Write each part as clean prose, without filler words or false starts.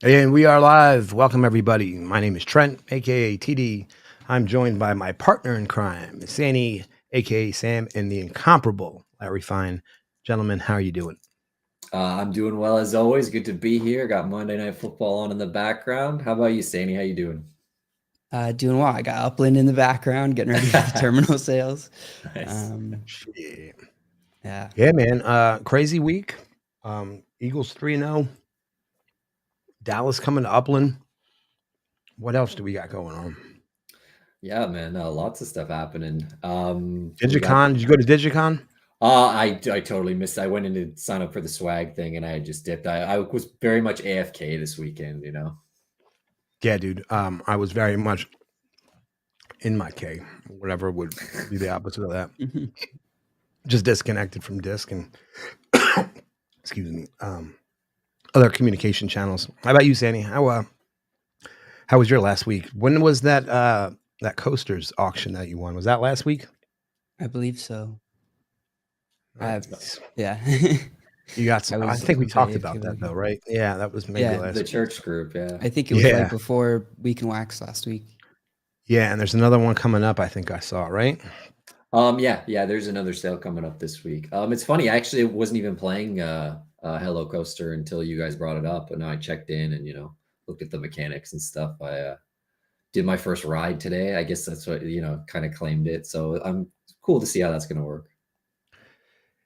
And we are live. Welcome, everybody. My name is Trent, aka TD. I'm joined by my partner in crime, Sandy, aka Sam, and the incomparable Larry Fine. Gentlemen, how are you doing? I'm doing well as always. Good to be here. Got Monday Night Football on in the background. How about you, Sandy? How you doing? Doing well. I got Upland in the background, getting ready for the terminal sales. Nice. Shit. Yeah. Yeah, man. Crazy week. Eagles 3-0. Dallas coming to Upland. What else do we got going on? Yeah, man. Lots of stuff happening. We got. Digicon. Did you go to Digicon? I totally missed. I went in to sign up for the swag thing, and I just dipped. I was very much AFK this weekend. Yeah, dude. I was very much in my K. Whatever would be the opposite of that. Mhm. Just disconnected from disc and excuse me, other communication channels. How about you, Sandy? How was your last week? When was that coasters auction that you won? Was that last week? I believe so. Nice. Yeah. You got some. I was think we with talked AFK about that though, weekend. right? Yeah, that was maybe Yeah. last The week. church group. Yeah. I think it was Yeah, right before Week and Wax last week. yeah, and there's another one coming up. I think I saw, right? Yeah. There's another sale coming up this week. It's funny. I actually wasn't even playing Hello Coaster until you guys brought it up, and I checked in and looked at the mechanics and stuff. I did my first ride today. I guess that's what kind of claimed it. So I'm cool to see how that's going to work.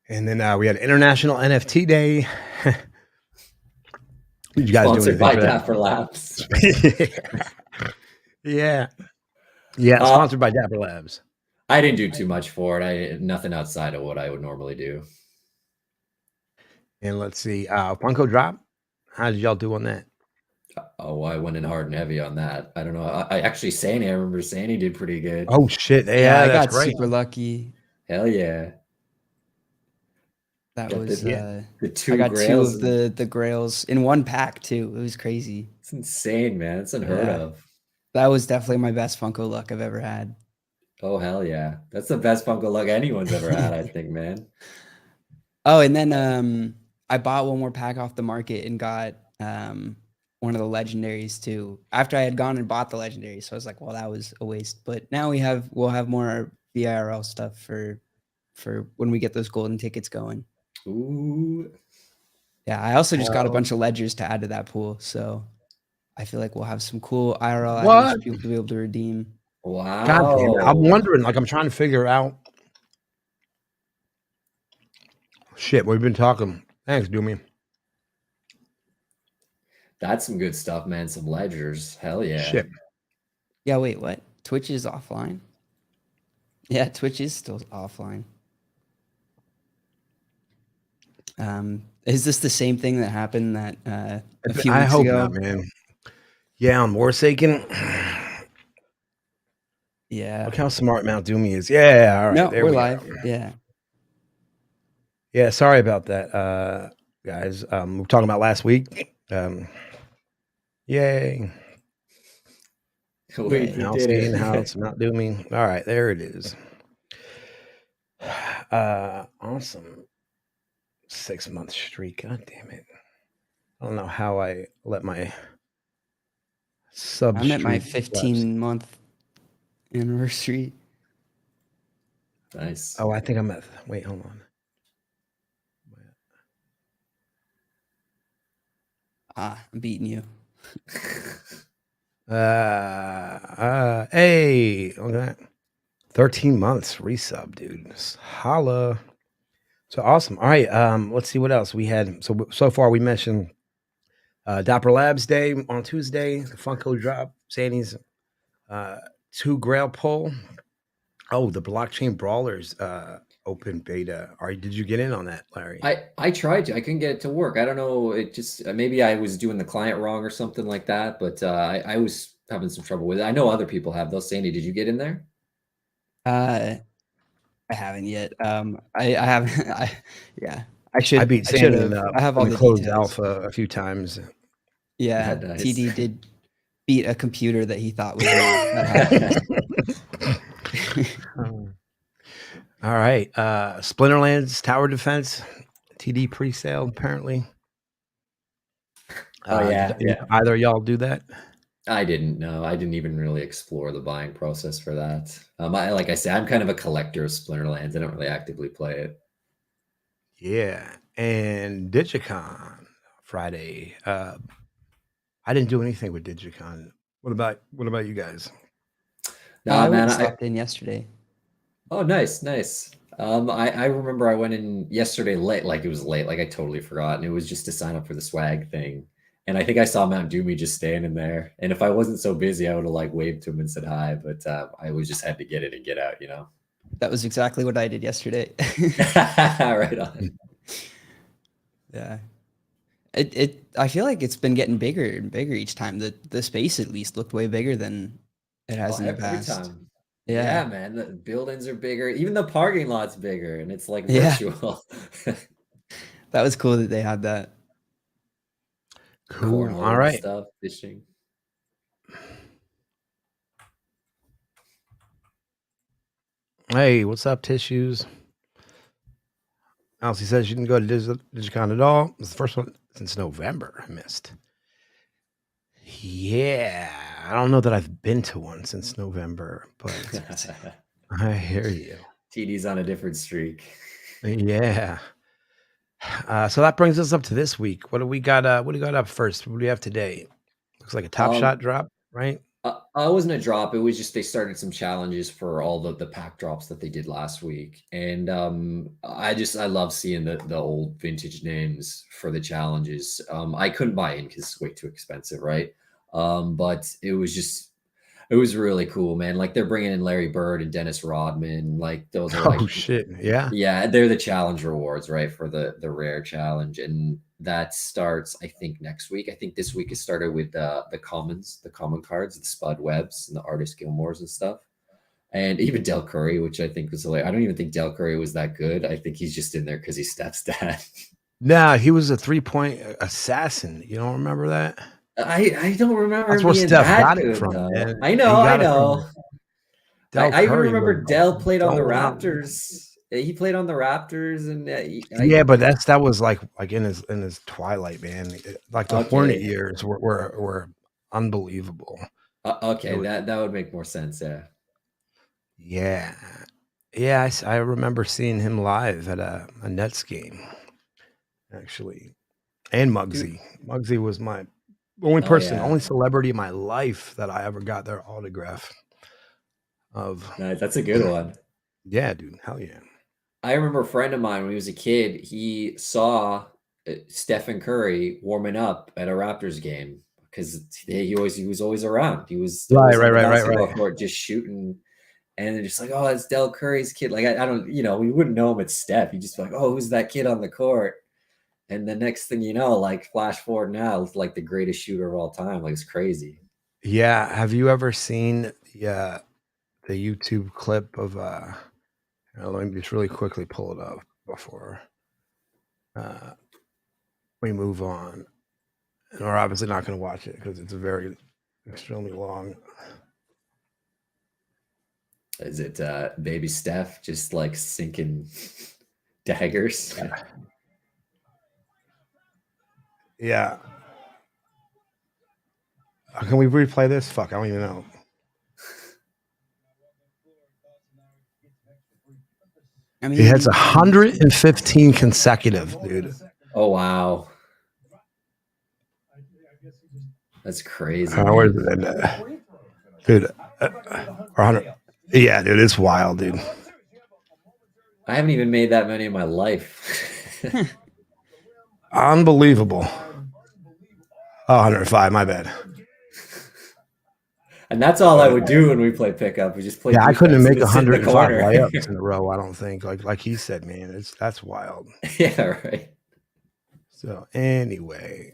And then we had International NFT Day. Did you guys do Sponsored anything by for that? Dapper Labs. Yeah, yeah. Uh, Sponsored by Dapper Labs. I didn't do too much for it. Nothing outside of what I would normally do. And let's see, Funko Drop. How did y'all do on that? Oh, I went in hard and heavy on that. I don't know. I actually Sandy. I remember Sandy did pretty good. Oh shit! Yeah, Yeah, I that's got right. super lucky. Hell yeah! That Got was Yeah, the I two got two grails. of the grails in one pack too. It was crazy. It's insane, man. It's unheard Yeah. of. That was definitely my best Funko luck I've ever had. Oh hell yeah! That's the best Funko luck anyone's ever had. I think, man. Oh, and then I bought one more pack off the market and got one of the legendaries too. After I had gone and bought the legendary, so I was like, well, that was a waste. But now we'll have more VIRL stuff for when we get those golden tickets going. Ooh. Yeah, I also just got a hell, bunch of ledgers to add to that pool, so I feel like we'll have some cool IRL items what? for people to be able to redeem. God damn it! I'm Wow. wondering. Like, I'm trying to figure out. Shit, we've been talking. Thanks, Doomy. That's some good stuff, man. Some ledgers. Hell yeah. Shit. Yeah, wait, what? Twitch is offline? Yeah, Twitch is still offline. Is this the same thing that happened that a few I weeks hope ago? not, man. Yeah, on Warsaken. Yeah. Look how smart Mount Doomy is. Yeah, all right, No, there we're we live. go. Yeah. Yeah, sorry about that, guys. We're talking about last week. Yay. Wait, you House did being it. house, Mount Doomy. All right, there it is. Awesome. 6-month streak. God damn it. I don't know how I let my sub I'm at my streak lapse. 15-month anniversary. Nice. Oh, I think I'm at. Wait, hold on. I'm beating you. Hey, okay. 13 months resub, dude. Holla. So awesome. All right. Let's see what else we had. So far we mentioned Dapper Labs Day on Tuesday, the Funko Drop, Sandy's 2 Grail poll. Oh, the Blockchain Brawlers open beta. Did you get in on that, Larry? I tried to. I couldn't get it to work. I don't know. It just maybe I was doing the client wrong or something like that. But I was having some trouble with it. I know other people have those. Sandy, did you get in there? I haven't yet. I haven't. Yeah. I I should. beat I should Sandy have. I have in all the the closed details. alpha a few times. Yeah. Nice. TD did beat a computer that he thought was me. That happened. All right. Splinterlands Tower Defense TD pre-sale apparently. Oh Did yeah, yeah. either of y'all do that? I didn't know. I didn't even really explore the buying process for that. Like I said, I'm kind of a collector of Splinterlands. I don't really actively play it. Yeah, and Digicon Friday. I didn't do anything with Digicon. What about you guys? Nah, I went man. and stopped in yesterday. Oh, nice, nice. I remember I went in yesterday late, like it was late, like I totally forgot, and it was just to sign up for the swag thing. And I think I saw Mount Doomy just standing there. And if I wasn't so busy, I would have like waved to him and said hi. But I was just had to get it and get out, you know. That was exactly what I did yesterday. Right on. Yeah. I feel like it's been getting bigger and bigger each time. The space at least looked way bigger than it has in the Every past. time. Yeah. Yeah, man. The buildings are bigger. Even the parking lot's bigger, and it's like Yeah. virtual. That was cool that they had that. Cool. Cornhole All and right. stuff, fishing. Hey, what's up, Tissues? Elsie says she didn't go to Digicon at all. It's the first one since November. I missed. Yeah, I don't know that I've been to one since November, but I hear you. TD's on a different streak. Yeah. So that brings us up to this week. What do we got? What do we got up first? What do we have today? Looks like a Top Shot drop, right? It wasn't a drop. It was just they started some challenges for all the pack drops that they did last week, and I love seeing the old vintage names for the challenges. I couldn't buy in because it's way too expensive, right? But it was really cool, man. Like they're bringing in Larry Bird and Dennis Rodman. Like those are like Oh shit! Yeah. yeah, they're the challenge rewards, right, for the rare challenge, and that starts, I think, next week. I think this week it started with the common cards, the Spud Webbs and the Artist Gilmores and stuff, and even Del Curry, which I think was hilarious. I don't even think Del Curry was that good. I think he's just in there because he's Steph's dad. Nah, he was a 3-point assassin. You don't remember that? I don't remember That's him where being Steph that got it good from, though. man. I He know, I got it from know. Del I even Curry remember was Dell played on the going on. Raptors. He played on the Raptors, and Yeah, but that was like in his twilight, man. Like the Hornet okay. years were unbelievable. Okay, was, that would make more sense. Yeah. yeah, yeah. I remember seeing him live at a Nets game, actually, and Muggsy. Dude. Muggsy was my only Yeah. only celebrity in my life that I ever got their autograph of. Nice. That's a good one. Yeah, dude. Hell yeah. I remember a friend of mine when he was a kid, he saw Stephen Curry warming up at a Raptors game because he was always around. He was always on the basketball court just shooting. And they're just like, oh, it's Del Curry's kid. Like, I don't, we wouldn't know him. It's Steph. You just be like, oh, who's that kid on the court? And the next thing you know, like flash forward now, it's like the greatest shooter of all time. Like it's crazy. Yeah. Have you ever seen the YouTube clip of let me just really quickly pull it up before we move on. And we're obviously not going to watch it because it's very extremely long. Is it baby Steph just like sinking daggers? Yeah. Can we replay this? Fuck, I don't even know. I mean, he hits 115 consecutive, dude. Oh wow, that's crazy. Where's it? Dude, 100. Yeah, dude, it's wild, dude. I haven't even made that many in my life. Unbelievable. Oh, 105, my bad. And that's all I would do when we play pickup. We just play. Yeah, I couldn't make 105 layups in a row. I don't think. Like he said, man, that's wild. Yeah, right. So anyway,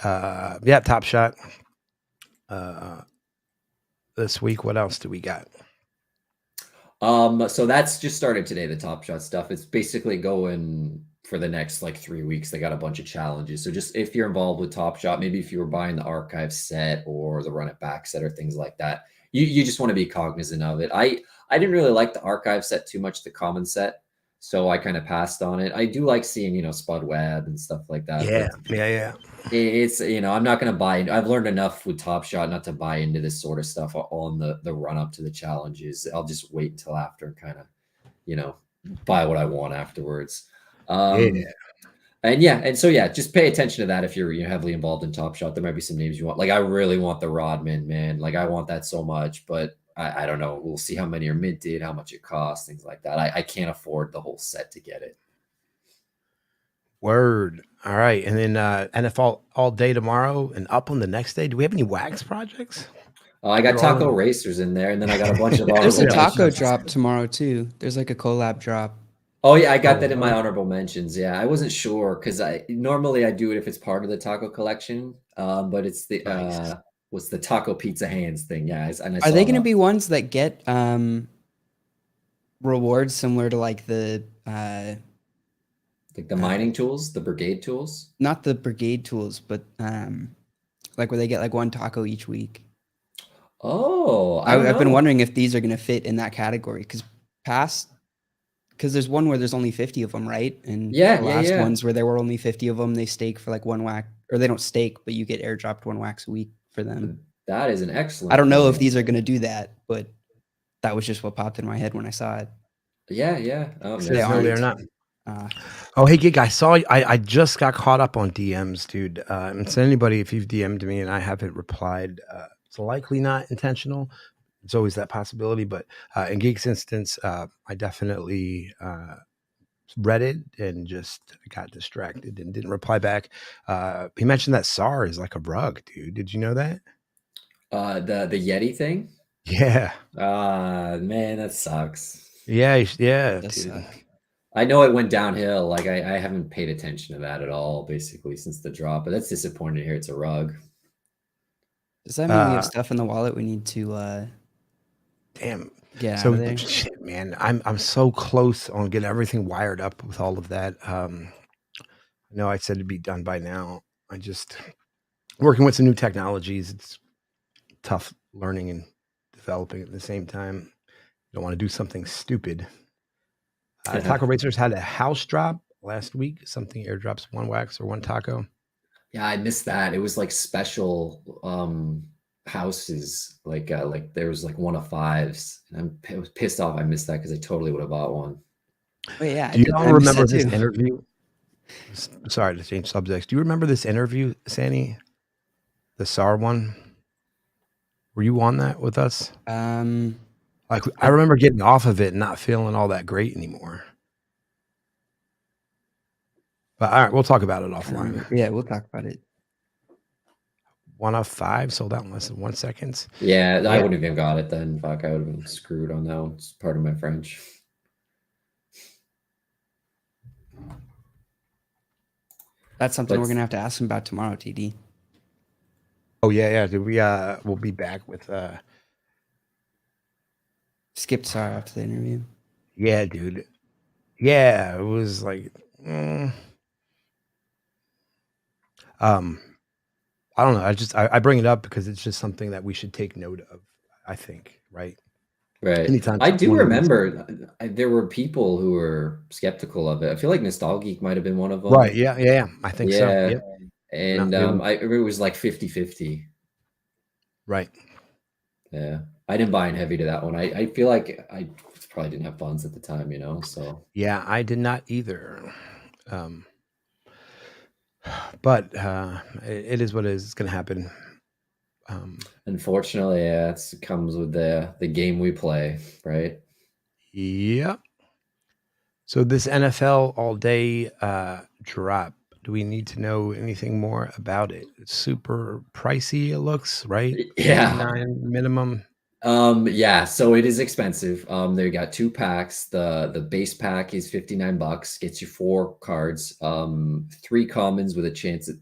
yeah, Top Shot. This week, what else do we got? So that's just started today. The Top Shot stuff. It's basically going for the next like 3 weeks. They got a bunch of challenges. So just if you're involved with Top Shot, maybe if you were buying the archive set or the run it back set or things like that, you just want to be cognizant of it. I didn't really like the archive set too much, the common set. so I kind of passed on it. I do like seeing, you know, Spud Webb and stuff like that, Yeah, but yeah. it's, you know, I'm not going to buy it. I've learned enough with Top Shot not to buy into this sort of stuff on the run up to the challenges. I'll just wait until after and kind of, you know, buy what I want afterwards. Yeah. And yeah, and so yeah, just pay attention to that if you're heavily involved in Top Shot. There might be some names you want. Like I really want the Rodman, man. Like I want that so much, but I don't know. We'll see how many are minted, how much it costs, things like that. I can't afford the whole set to get it. Word. All right. And then NFL all day tomorrow and up on the next day. Do we have any wax projects? I got They're all Taco in- Racers in there, and then I got a bunch of There's a honorable taco mentions. drop tomorrow too. There's like a collab drop. Oh yeah, I got Oh, that in my word. honorable mentions. Yeah, I wasn't sure because I normally I do it if it's part of the taco collection, but it's the Nice. what's the taco pizza hands thing? Yeah, and I Are they saw going to that. be ones that get rewards similar to like the Like the mining tools, the brigade tools. not the brigade tools, but like where they get like one taco each week? Oh, I don't I've been know. wondering if these are going to fit in that category because there's one where there's only 50 of them, right? And Yeah, the yeah, last yeah. ones where there were only 50 of them, they stake for like one wax, or they don't stake, but you get airdropped one wax a week for them. That is an I excellent don't know if point. these are going to do that, but that was just what popped in my head when I saw it. Yeah, yeah. They Says no, they're aren't. not. Oh, hey, Gig, I saw I just got caught up on DMs, dude. And so anybody, if you've DM'd me and I haven't replied, it's likely not intentional. It's always that possibility. But in Geek's instance, I definitely read it and just got distracted and didn't reply back. He mentioned that SAR is like a rug, dude. Did you know that? The Yeti thing. Yeah. Man, that sucks. Yeah. Yeah, Does dude. suck. I know it went downhill. Like I haven't paid attention to that at all, basically, since the drop. But that's disappointing to hear it's a rug. Does that mean we have Uh, stuff in the wallet we need to Damn. get out So of there? shit, man, I'm so close on getting everything wired up with all of that. I know I said it'd be done by now. I just working with some new technologies. It's tough learning and developing at the same time. You don't want to do something stupid. Taco Racers had a house drop last week. Something airdrops one wax or one taco. Yeah, I missed that. It was like special houses. Like there was like one of fives. And I was pissed off I missed that because I totally would have bought one. Wait, yeah, Do you all I missed remember that this too. interview? Sorry to change subjects. Do you remember this interview, Sandy? The SAR one? Were you on that with us? Like I remember getting off of it and not feeling all that great anymore. But all right, we'll talk about it offline. Yeah, we'll talk about it. 1 of 5 sold out in less than 1 second. Yeah, I Yeah. wouldn't have even got it then. Fuck, I would have been screwed on that one. It's part of my French. That's something we're Let's- gonna have to ask him about tomorrow, TD. Oh yeah. Did we we'll be back with Skipped SAR after the interview. yeah, dude. Yeah, it was like I don't know. I bring it up because it's just something that we should take note of, I think, right? Right. Anytime I do one of these- remember there were people who were skeptical of it. I feel like Nostalgeek might have been one of them. Right, yeah. I think so. Yeah. Yep. And No, it was like 50-50. Right. Yeah. I didn't buy in heavy to that one. I feel like I probably didn't have funds at the time, so. Yeah, I did not either. But it is what it is. It's gonna happen. Unfortunately, yeah, it comes with the game we play, right? Yep. So this NFL all day drop. Do we need to know anything more about it? It's super pricey. It looks right. Yeah. $59 minimum. Yeah, so it is expensive. They got 2 packs. The base pack is $59, gets you 4 cards, 3 commons with a chance at,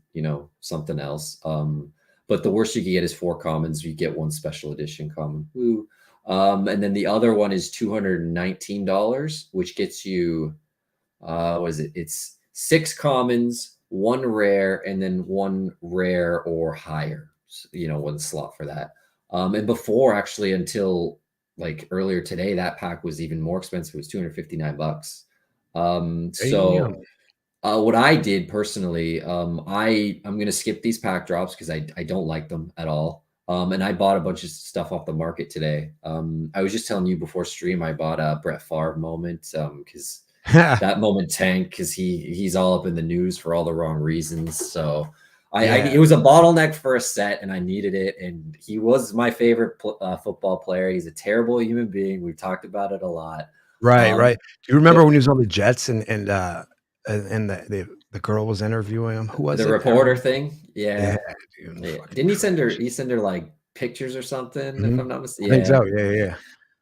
something else. But the worst you can get is 4 commons. You get 1 special edition common. Woo. And then the other one is $219, which gets you what is it? It's 6 commons, 1 rare, and then 1 rare or higher. 1 slot for that. And before, actually, until like earlier today, that pack was even more expensive. It was $259. Damn. What I did personally, I'm gonna skip these pack drops because I don't like them at all. And I bought a bunch of stuff off the market today. I was just telling you before stream, I bought a Brett Favre moment because that moment tanked because he's all up in the news for all the wrong reasons. So it was a bottleneck for a set, and I needed it. And he was my favorite football player. He's a terrible human being. We've talked about it a lot. Right, Um, right. Do you remember when he was on the Jets and the girl was interviewing him? Who was the it? reporter thing, yeah. Yeah, dude. Yeah. Fucking Didn't he send her? trash. He sent her like pictures or something, if Mhm. I'm not I mistaken. think Yeah. so. Yeah.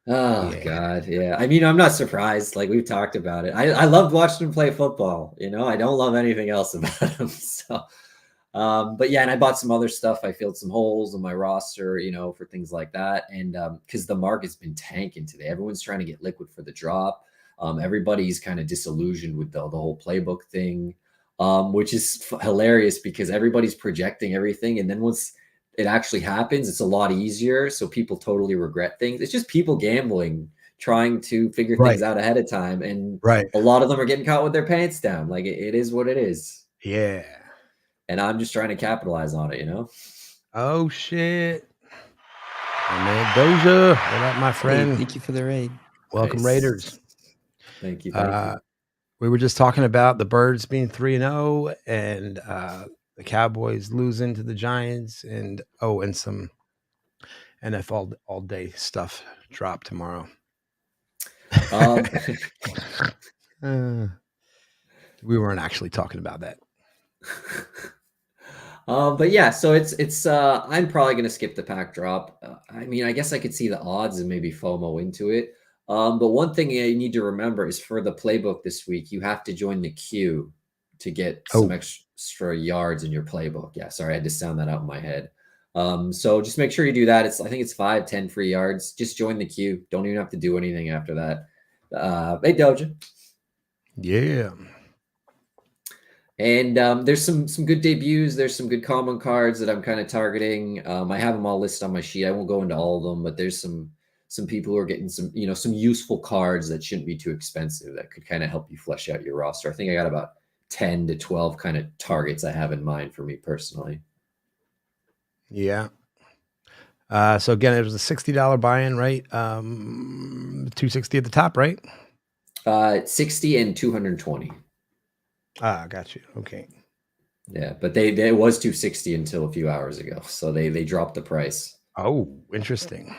Oh Yeah. God, yeah. I mean, I'm not surprised. Like we've talked about it. I loved watching him play football. You know, I don't love anything else about him. So, but yeah, and I bought some other stuff. I filled some holes in my roster, you know, for things like that. And because the market's been tanking today, everyone's trying to get liquid for the drop. Everybody's kind of disillusioned with the whole playbook thing, which is hilarious because everybody's projecting everything, and then once it actually happens, it's a lot easier. So people totally regret things. It's just people gambling, trying to figure Right, things out ahead of time, and right. a lot of them are getting caught with their pants down. Like it is what it is, Yeah. and I'm just trying to capitalize on it. You know. Oh shit. My man Doja. What up, my Hey, friend? thank you for the raid. Welcome, Nice. Raiders. Thank you. We were just talking about the Birds being 3-0 and the Cowboys losing to the Giants and some NFL all day stuff drop tomorrow. Uh, we weren't actually talking about that. But yeah, so it's I'm probably gonna skip the pack drop. I mean, I guess I could see the odds and maybe FOMO into it. But one thing you need to remember is for the playbook this week, you have to join the queue to get some Oh, extra yards in your playbook. Yeah, sorry, I had to sound that out in my head. So just make sure you do that. I think it's 5-10 free yards. Just join the queue. Don't even have to do anything after that. Hey Doja. yeah. And there's some good debuts. There's some good common cards that I'm kind of targeting. I have them all listed on my sheet. I won't go into all of them, but there's some people who are getting some useful cards that shouldn't be too expensive that could kind of help you flesh out your roster. I think I got about 10 to 12 kind of targets I have in mind for me personally. Yeah. So again, it was a $60 buy-in, right? $260 at the top, right? 60 and 220. Got you. Okay. Yeah, but they it was 260 until a few hours ago, so they dropped the price. Oh, interesting.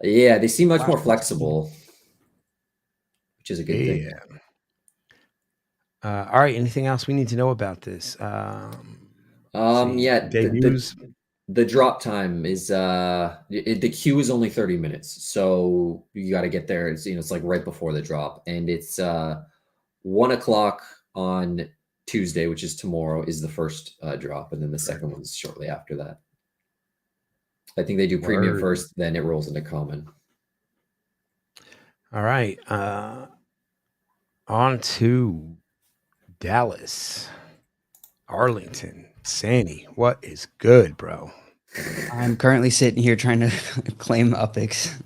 Yeah, they seem much Wow. more flexible, which is a good thing. Yeah. All right. Anything else we need to know about this? Yeah, Debuts. the drop time is the queue is only 30 minutes, so you got to get there. It's like right before the drop, and it's 1 o'clock on Tuesday, which is tomorrow, is the first drop, and then the second one's shortly after that. I think they do premium Word. first, then it rolls into common. All right. On to Dallas, Arlington, Sandy. What is good, bro? I'm currently sitting here trying to claim Upix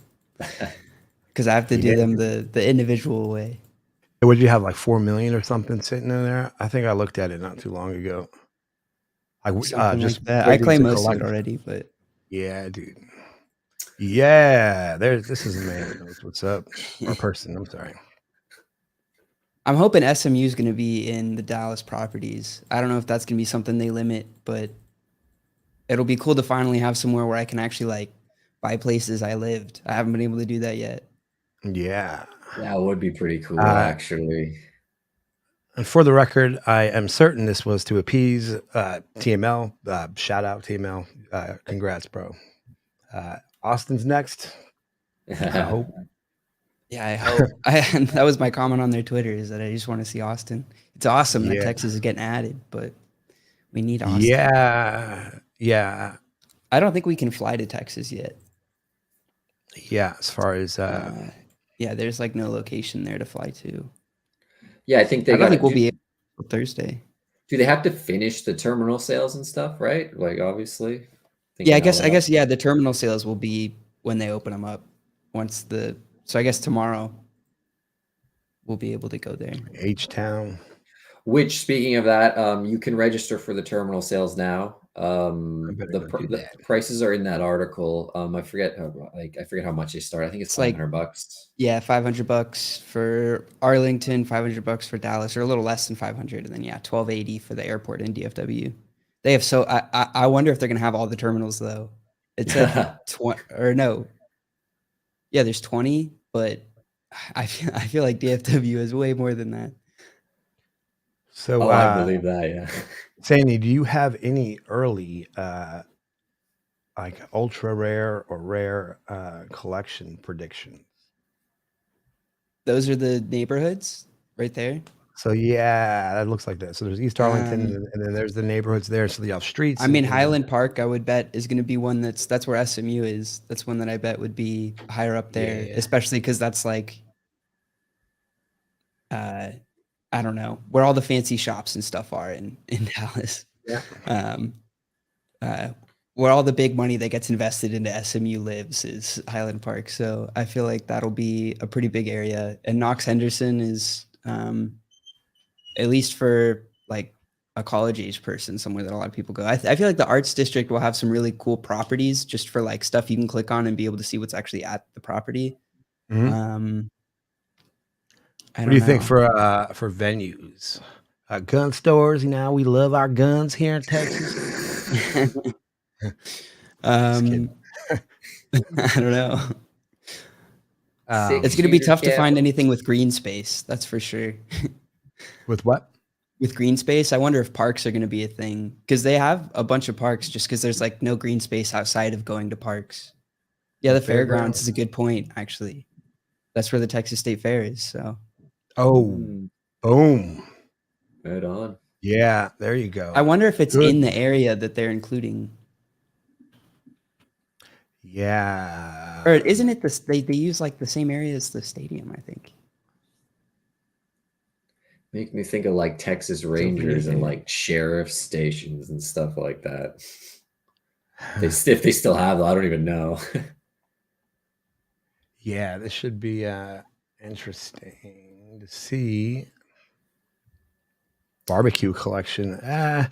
because I have to do them the individual way. Would you have like 4 million or something sitting in there? I think I looked at it not too long ago. Something Just like that. I waiting claim to most of collect. it already, but Yeah, dude. Yeah, this is a man who knows what's up. Or person, I'm sorry. I'm hoping SMU is going to be in the Dallas properties. I don't know if that's going to be something they limit, but it'll be cool to finally have somewhere where I can actually like buy places I lived. I haven't been able to do that yet. Yeah. That would be pretty cool, actually. And for the record, I am certain this was to appease TML. Shout out TML. Congrats, bro. Austin's next. I hope. Yeah, I hope. That was my comment on their Twitter is that I just want to see Austin. It's awesome that Yeah. Texas is getting added, but we need Austin. Yeah. I don't think we can fly to Texas yet. Yeah, as far as yeah, there's like no location there to fly to. Yeah, I think I don't think we'll be able to Thursday. Do they have to finish the terminal sales and stuff, right? Like obviously. Yeah, I guess yeah, the terminal sales will be when they open them up. So I guess tomorrow. we'll be able to go there. H-Town. Which, speaking of that, you can register for the terminal sales now. better The, go do the that. prices are in that article. I forget how much they start. I think it's It's like- $500. Yeah, $500 for Arlington, $500 for Dallas, or a little less than 500, and then yeah, $1280 for the airport in DFW. They have I wonder if they're gonna have all the terminals though. It said 20 or no. Yeah, there's 20, but I feel like DFW is way more than that. So, Oh, I believe that. Yeah. Sandy, do you have any early, like ultra rare or rare collection predictions? Those are the neighborhoods right there. So yeah, that looks like that. So there's East Arlington, and then there's the neighborhoods there. So you have streets. I mean, and Highland Park, I would bet is going to be one that's where SMU is. That's one that I bet would be higher up there, Yeah. especially because that's like, I don't know, where all the fancy shops and stuff are in Dallas. Yeah. Where all the big money that gets invested into SMU lives is Highland Park. So I feel like that'll be a pretty big area. And Knox Henderson is, at least for like a college age person, somewhere that a lot of people go. I feel like the arts district will have some really cool properties just for like stuff you can click on and be able to see what's actually at the property. Mhm. I What do you don't think know. for venues? Gun stores, you know, we love our guns here in Texas. Just kidding. I don't know. Um, It's going to be Six-shooter tough to find camo. anything with green space. That's for sure. with what? With green space, I wonder if parks are going to be a thing because they have a bunch of parks just because there's like no green space outside of going to parks. Yeah, the fairgrounds is a good point, actually. That's where the Texas State Fair is. So Oh, boom. Right on. Yeah, there you go. I wonder if it's Good. in the area that they're including. Yeah. Or isn't it this? They use like the same area as the stadium, I think. Make me think of like Texas Rangers and like sheriff stations and stuff like that. If they still have them, I don't even know. Yeah, this should be interesting to see. Barbecue collection. I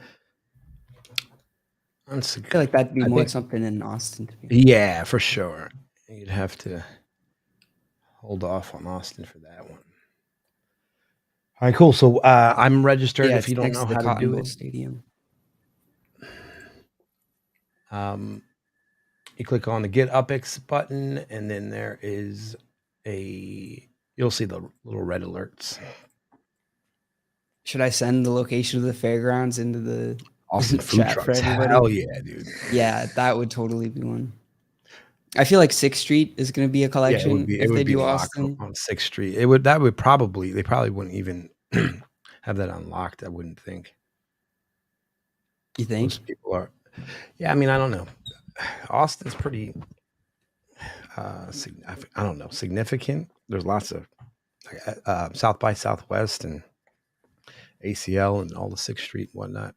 feel like that'd be more something in Austin. To be Yeah, for sure. You'd have to hold off on Austin for that one. All right, cool. So I'm registered. Yeah, if you don't know how to do it, Stadium. You click on the Get UpX button, and then there is you'll see the little red alerts. Should I send the location of the fairgrounds into the Austin food chat for trucks. everybody? Hell yeah, dude. Yeah, that would totally be one. I feel like 6th Street is going to be a collection it if would they be do locked Austin. on 6th Street. They probably wouldn't even have that unlocked, I wouldn't think. You think? Most people are. Yeah, I mean, I don't know. Austin's pretty I don't know, significant. There's lots of South by Southwest and ACL and all the 6th Street and whatnot.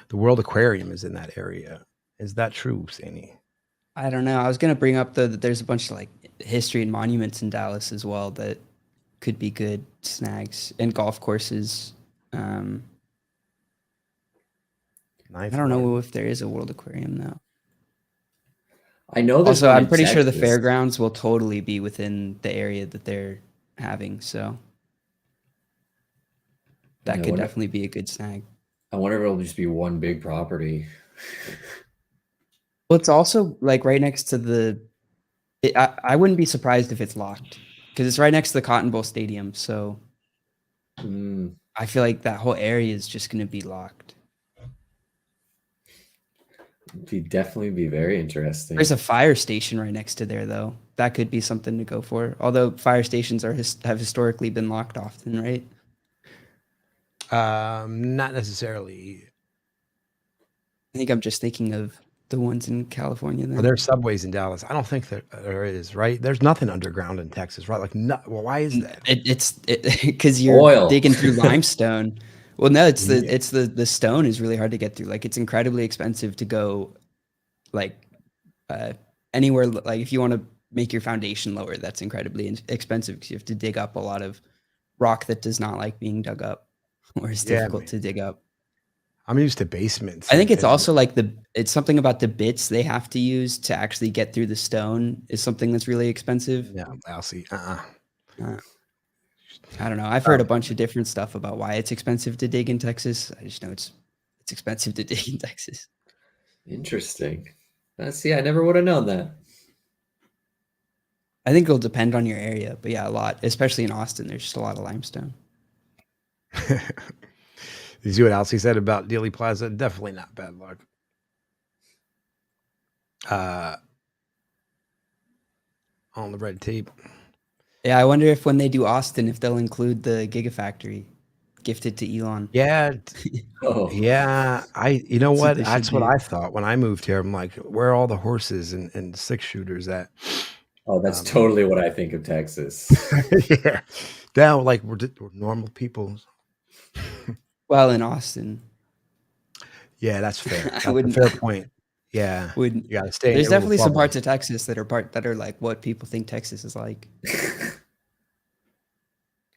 The World Aquarium is in that area. Is that true, Sandy? I don't know. I was gonna bring up that there's a bunch of like history and monuments in Dallas as well that could be good snags and golf courses. I don't know if there is a World Aquarium though. I know there's Also, one I'm in pretty sure the Texas. fairgrounds will totally be within the area that they're having, so that could definitely be a good snag. I wonder if it'll just be one big property. Well, it's also like right next to I wouldn't be surprised if it's locked because it's right next to the Cotton Bowl Stadium. So I feel like that whole area is just going to be locked. It'd definitely be very interesting. There's a fire station right next to there, though. That could be something to go for. Although fire stations have historically been locked often, right? Not necessarily. I think I'm just thinking of the ones in California. Well, there's subways in Dallas. I don't think there is, right? There's nothing underground in Texas, right? Like, well, why is that? It's because you're digging through limestone. Well, no, it's the stone is really hard to get through. Like, it's incredibly expensive to go, like, anywhere. Like, if you want to make your foundation lower, that's incredibly expensive because you have to dig up a lot of rock that does not like being dug up or is Yeah, difficult man. to dig up. I'm used to basements. I think it's and also like it's something about the bits they have to use to actually get through the stone is something that's really expensive. yeah, lousy. Uh, I don't know. I've heard a bunch of different stuff about why it's expensive to dig in Texas. I just know it's expensive to dig in Texas. Interesting. See, I never would have known that. I think it'll depend on your area, but yeah, a lot, especially in Austin. There's just a lot of limestone. Did you see what Alcy said about Dealey Plaza? Definitely not bad luck. On the red tape. Yeah, I wonder if when they do Austin, if they'll include the Gigafactory gifted to Elon. Yeah. Oh, Yeah. You know That's what what? they That's should what do. I thought when I moved here. I'm like, where are all the horses and 6-shooters at? oh, that's totally what I think of Texas. Yeah. Now, like, we're normal people. Well, in Austin, Yeah, that's fair. I That's a wouldn't. fair point. Yeah. Wouldn't. You got to stay in There's your little definitely some bubble. parts of Texas that are like what people think Texas is like.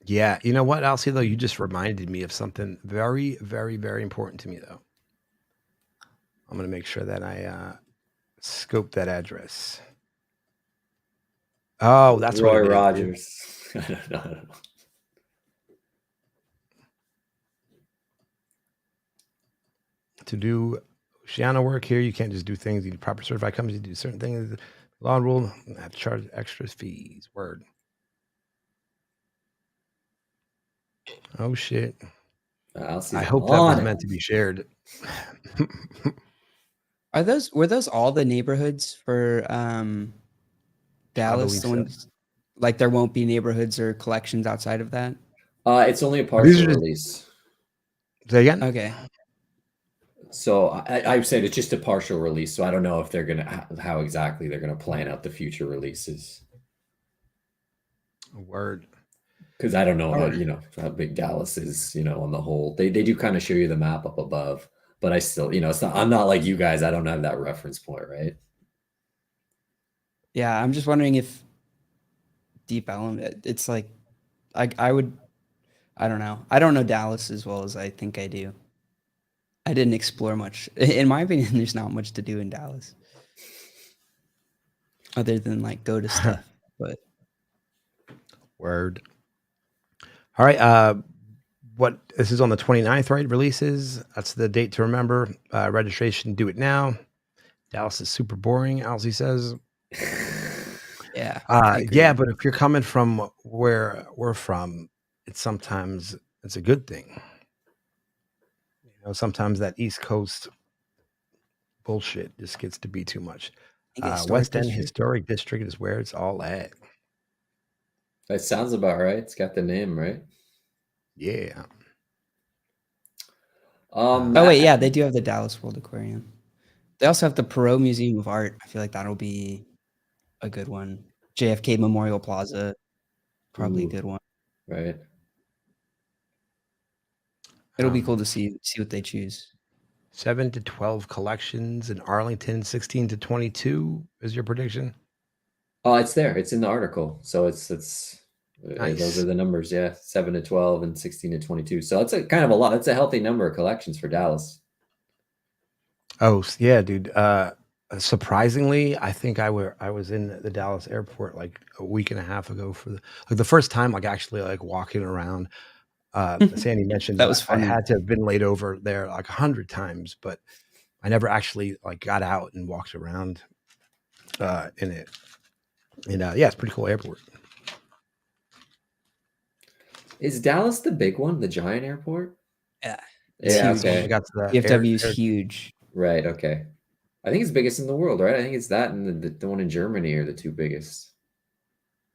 Yeah. You know what, Alcy, though? You just reminded me of something very, very, very important to me, though. I'm going to make sure that I scope that address. Oh, that's what Roy it is, dude. Rogers. I don't know. To do Oceana work here, you can't just do things. You need proper certified companies to do certain things. Law rule, have to charge extra fees. Word. Oh shit. I hope that was meant to be shared. Were those all the neighborhoods for Dallas? believe The ones like there won't be neighborhoods or collections outside of that? It's only a partial release. Say again? Okay. So I said it's just a partial release. So I don't know if they're gonna how exactly they're gonna plan out the future releases. Word. Because I don't know how big Dallas is, on the whole. They do kind of show you the map up above, but I still, I'm not like you guys. I don't have that reference point, right? Yeah, I'm just wondering if Deep Ellum, it's like, I don't know. I don't know Dallas as well as I think I do. I didn't explore much. In my opinion, there's not much to do in Dallas. Other than like go to stuff, but. Word. All right. This is on the 29th, right? Releases. That's the date to remember. Registration, do it now. Dallas is super boring, Alcy says. Yeah. Yeah, but if you're coming from where we're from, sometimes it's a good thing. Sometimes that East Coast bullshit just gets to be too much. West End Historic District is where it's all at. That sounds about right. It's got the name, right? Yeah. Yeah, they do have the Dallas World Aquarium. They also have the Perot Museum of Art. I feel like that'll be a good one. JFK Memorial Plaza, probably a good one. Right. It'll be cool to see what they choose. 7 to 12 collections in Arlington, 16 to 22 is your prediction? Oh, it's there. It's in the article. So it's nice. Those are the numbers. Yeah. 7 to 12 and 16 to 22. So it's a kind of a lot. It's a healthy number of collections for Dallas. Oh yeah, dude. Surprisingly, I think I was in the Dallas airport like a week and a half ago for the first time, like actually like walking around. Sandy mentioned that was funny. I had to have been laid over there like 100 times, but I never actually like got out and walked around in it. And yeah, it's a pretty cool airport. Is Dallas the big one, the giant airport? Yeah. Yeah. Huge. Okay. DFW is huge. Right. Okay. I think it's biggest in the world, right? I think it's that and the one in Germany are the two biggest.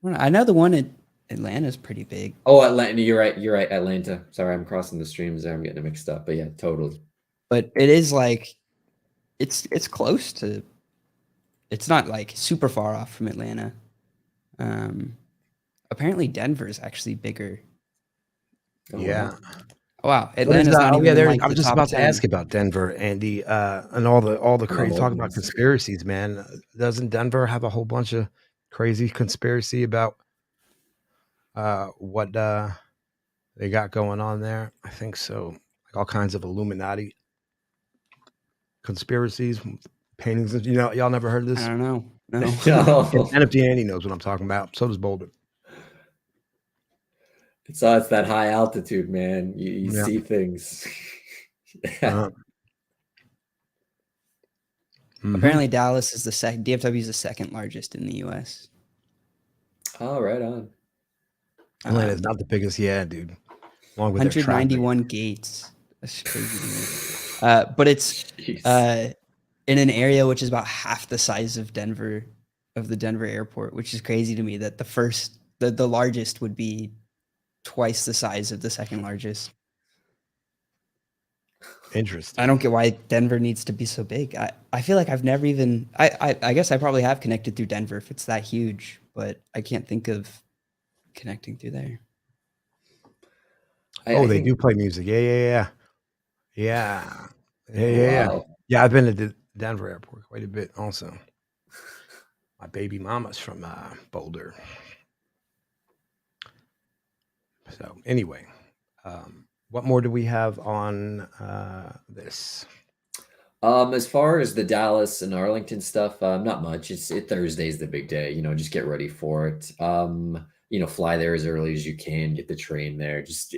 I know the one in Atlanta is pretty big. Oh, Atlanta. You're right. Atlanta. Sorry, I'm crossing the streams there. I'm getting it mixed up. But yeah, totally. But it is like, it's close to, it's not like super far off from Atlanta. Apparently Denver is actually bigger. Oh, yeah. Wow. Atlanta's not even like I was just about to ask about Denver, Andy, and all the crazy talk about conspiracies, man. Doesn't Denver have a whole bunch of crazy conspiracy about what they got going on there. I think so. Like all kinds of Illuminati conspiracies, paintings. Y'all never heard of I this? don't know. No. No, NFT Andy knows what I'm talking about. So does Boulder. it's that high altitude, man. You Yeah. see things. Uh-huh. Mhm. Apparently, Dallas is the second. DFW is the second largest in the U.S. Oh, right on. Atlanta's not the biggest, yeah, dude. Along with their traffic. 191 gates. That's crazy to me. But it's Jeez. in an area which is about half the size of Denver, of the Denver airport, which is crazy to me that the largest would be twice the size of the second largest. Interesting. I don't get why Denver needs to be so big. I feel like I've never even I guess I probably have connected through Denver if it's that huge, but I can't think of connecting through there. Oh, I they think, do play music. Yeah. Yeah. wow. Yeah, I've been to Denver Airport quite a bit also. My baby mama's from Boulder. So anyway, what more do we have on this? As far as the Dallas and Arlington stuff, not much. Thursday's the big day. Just get ready for it. Fly there as early as you can. Get the train there. Just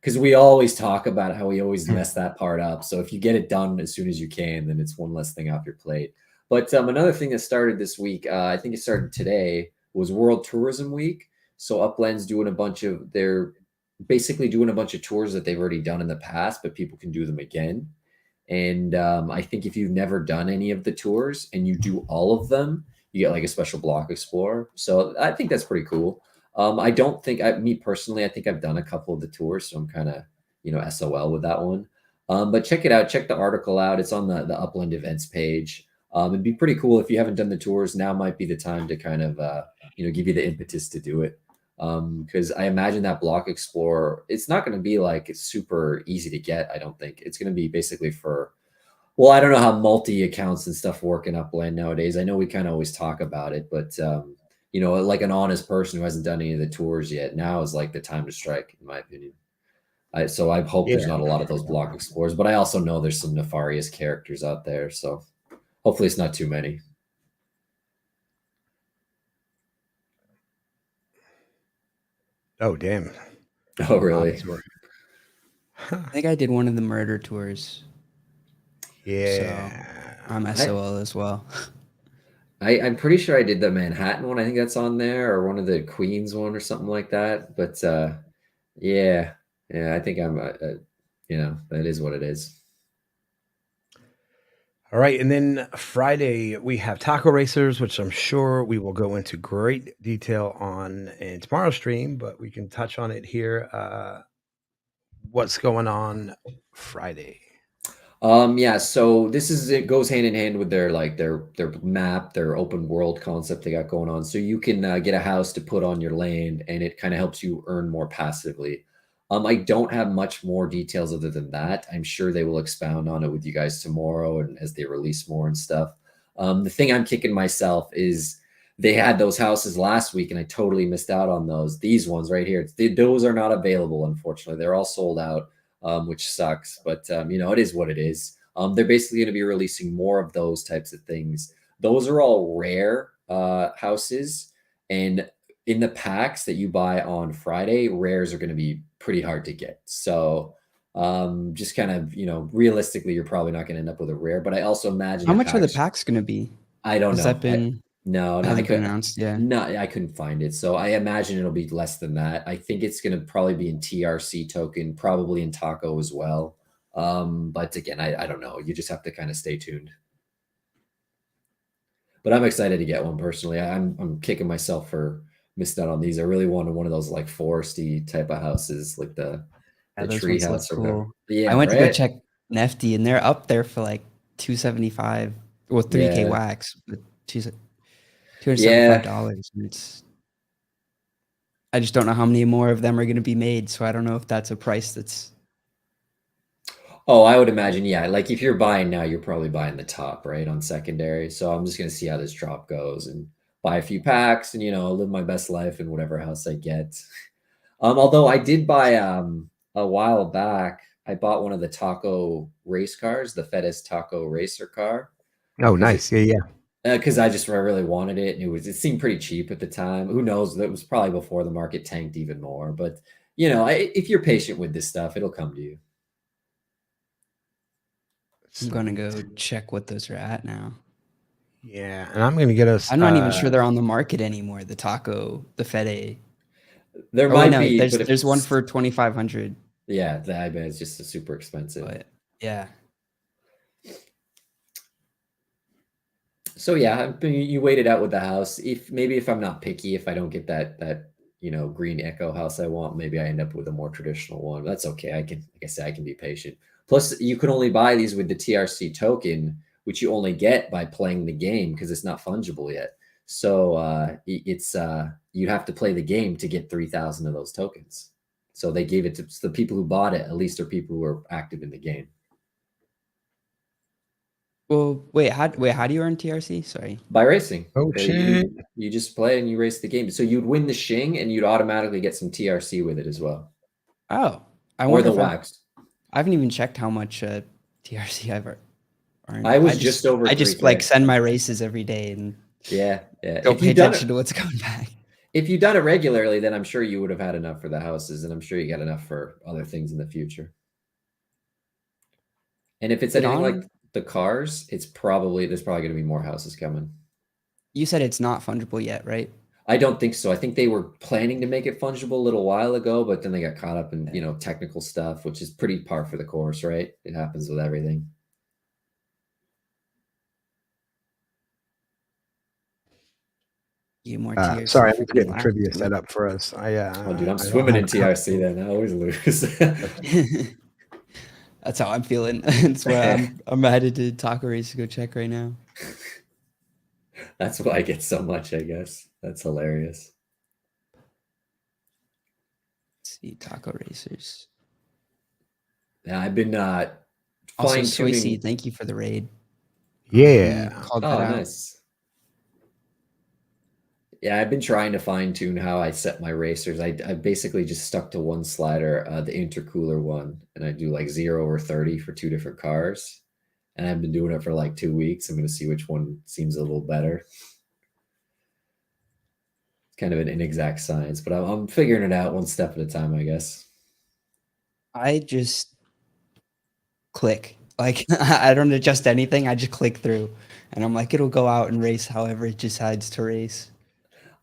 because we always talk about how we always mess that part up. So if you get it done as soon as you can, then it's one less thing off your plate. But another thing that started this week, I think it started today, was World Tourism Week. So Upland's they're basically doing a bunch of tours that they've already done in the past, but people can do them again. And I think if you've never done any of the tours and you do all of them, you get like a special block explorer. So I think that's pretty cool. I don't think me personally, I think I've done a couple of the tours, so I'm kind of, SOL with that one. But check it out. Check the article out. It's on the Upland events page. It'd be pretty cool if you haven't done the tours. Now might be the time to kind of, give you the impetus to do it. Because I imagine that block explorer, it's not going to be like it's super easy to get. I don't think it's going to be basically well, I don't know how multi accounts and stuff work in Upland nowadays. I know we kind of always talk about it, but like an honest person who hasn't done any of the tours yet, now is like the time to strike, in my opinion. So I hope there's not a lot of those block explorers, but I also know there's some nefarious characters out there. So hopefully it's not too many. Oh, damn. Oh, really? I think I did one of the murder tours. Yeah. So I'm SOL as well. I'm pretty sure I did the Manhattan one. I think that's on there, or one of the Queens one or something like that. But yeah, I think I'm, that is what it is. All right. And then Friday, we have Taco Racers, which I'm sure we will go into great detail on in tomorrow's stream, but we can touch on it here. What's going on Friday? Yeah, so it goes hand in hand with their map, their open world concept they got going on. So you can get a house to put on your land, and it kind of helps you earn more passively. I don't have much more details other than that. I'm sure they will expound on it with you guys tomorrow and as they release more and stuff. The thing I'm kicking myself is they had those houses last week, and I totally missed out on those. These ones right here, those are not available, unfortunately. They're all sold out. Which sucks, but it is what it is. They're basically going to be releasing more of those types of things. Those are all rare houses, and in the packs that you buy on Friday, rares are going to be pretty hard to get. So just kind of, realistically, you're probably not going to end up with a rare. But I also imagine How much are the packs going to be? I don't Has know. that been? No, I Hasn't been couldn't. announced. Yeah. No, I couldn't find it. So I imagine it'll be less than that. I think it's going to probably be in TRC token, probably in Taco as well. But again, I don't know. You just have to kind of stay tuned. But I'm excited to get one personally. I'm kicking myself for missing out on these. I really wanted one of those like foresty type of houses, like the Those tree ones look house or whatever. cool. Yeah, I went to go right? check Nefty, and they're up there for like 275 or 3K Yeah. wax, but she's $275. And I just don't know how many more of them are going to be made. So I don't know if that's a price that's. Oh, I would imagine, yeah. Like if you're buying now, you're probably buying the top, right, on secondary. So I'm just gonna see how this drop goes and buy a few packs and live my best life in whatever house I get. Although I did buy a while back, I bought one of the taco race cars, the Fedez Taco Racer car, Oh, because it nice. Yeah, yeah. because I really wanted it, and it seemed pretty cheap at the time. Who knows? That was probably before the market tanked even more. But if you're patient with this stuff, it'll come to you. I'm gonna go check what those are at now. Yeah, and I'm gonna get us. I'm not even sure they're on the market anymore. The Fede. There Oh wait, might no, be, but if there's one it's for 2,500. yeah, I bet it's just super expensive. But yeah, So yeah, you wait it out with the house. If I'm not picky, if I don't get that green echo house I want, maybe I end up with a more traditional one. That's okay. Like I said, I can be patient. Plus, you can only buy these with the TRC token, which you only get by playing the game because it's not fungible yet. So you have to play the game to get 3,000 of those tokens. So they gave it to the people who bought it. At least are people who are active in the game. well, wait, how do you earn TRC? Sorry. By racing. Oh shit! You just play and you race the game. So you'd win the Shing and you'd automatically get some TRC with it as well. Oh, I Or wonder the if wax. I haven't even checked how much TRC I've earned. I was just over I just 3K. like send my races every day and Yeah. don't pay attention to what's going back. If you've done it regularly, then I'm sure you would have had enough for the houses, and I'm sure you got enough for other things in the future. And if it's anything like the cars, there's probably going to be more houses coming. You said it's not fungible yet, right? I don't think so. I think they were planning to make it fungible a little while ago, but then they got caught up in, technical stuff, which is pretty par for the course, right? It happens with everything. More TRC. Sorry, I'm getting trivia set up for us. Oh, dude, I'm swimming in TRC then. I always lose. That's how I'm feeling. That's why I'm headed to Taco Race to go check right now. That's why I get so much, I guess. That's hilarious. Let's see, Taco Racers. Yeah, I've been also Soyseed, thank you for the raid. Yeah. Oh, nice. Yeah, I've been trying to fine tune how I set my racers. I basically just stuck to one slider, the intercooler one, and I do like 0 or 30 for 2 different cars. And I've been doing it for like 2 weeks. I'm going to see which one seems a little better. It's kind of an inexact science, but I'm figuring it out one step at a time, I guess. I just click. Like, I don't adjust anything. I just click through. And I'm like, it'll go out and race however it decides to race.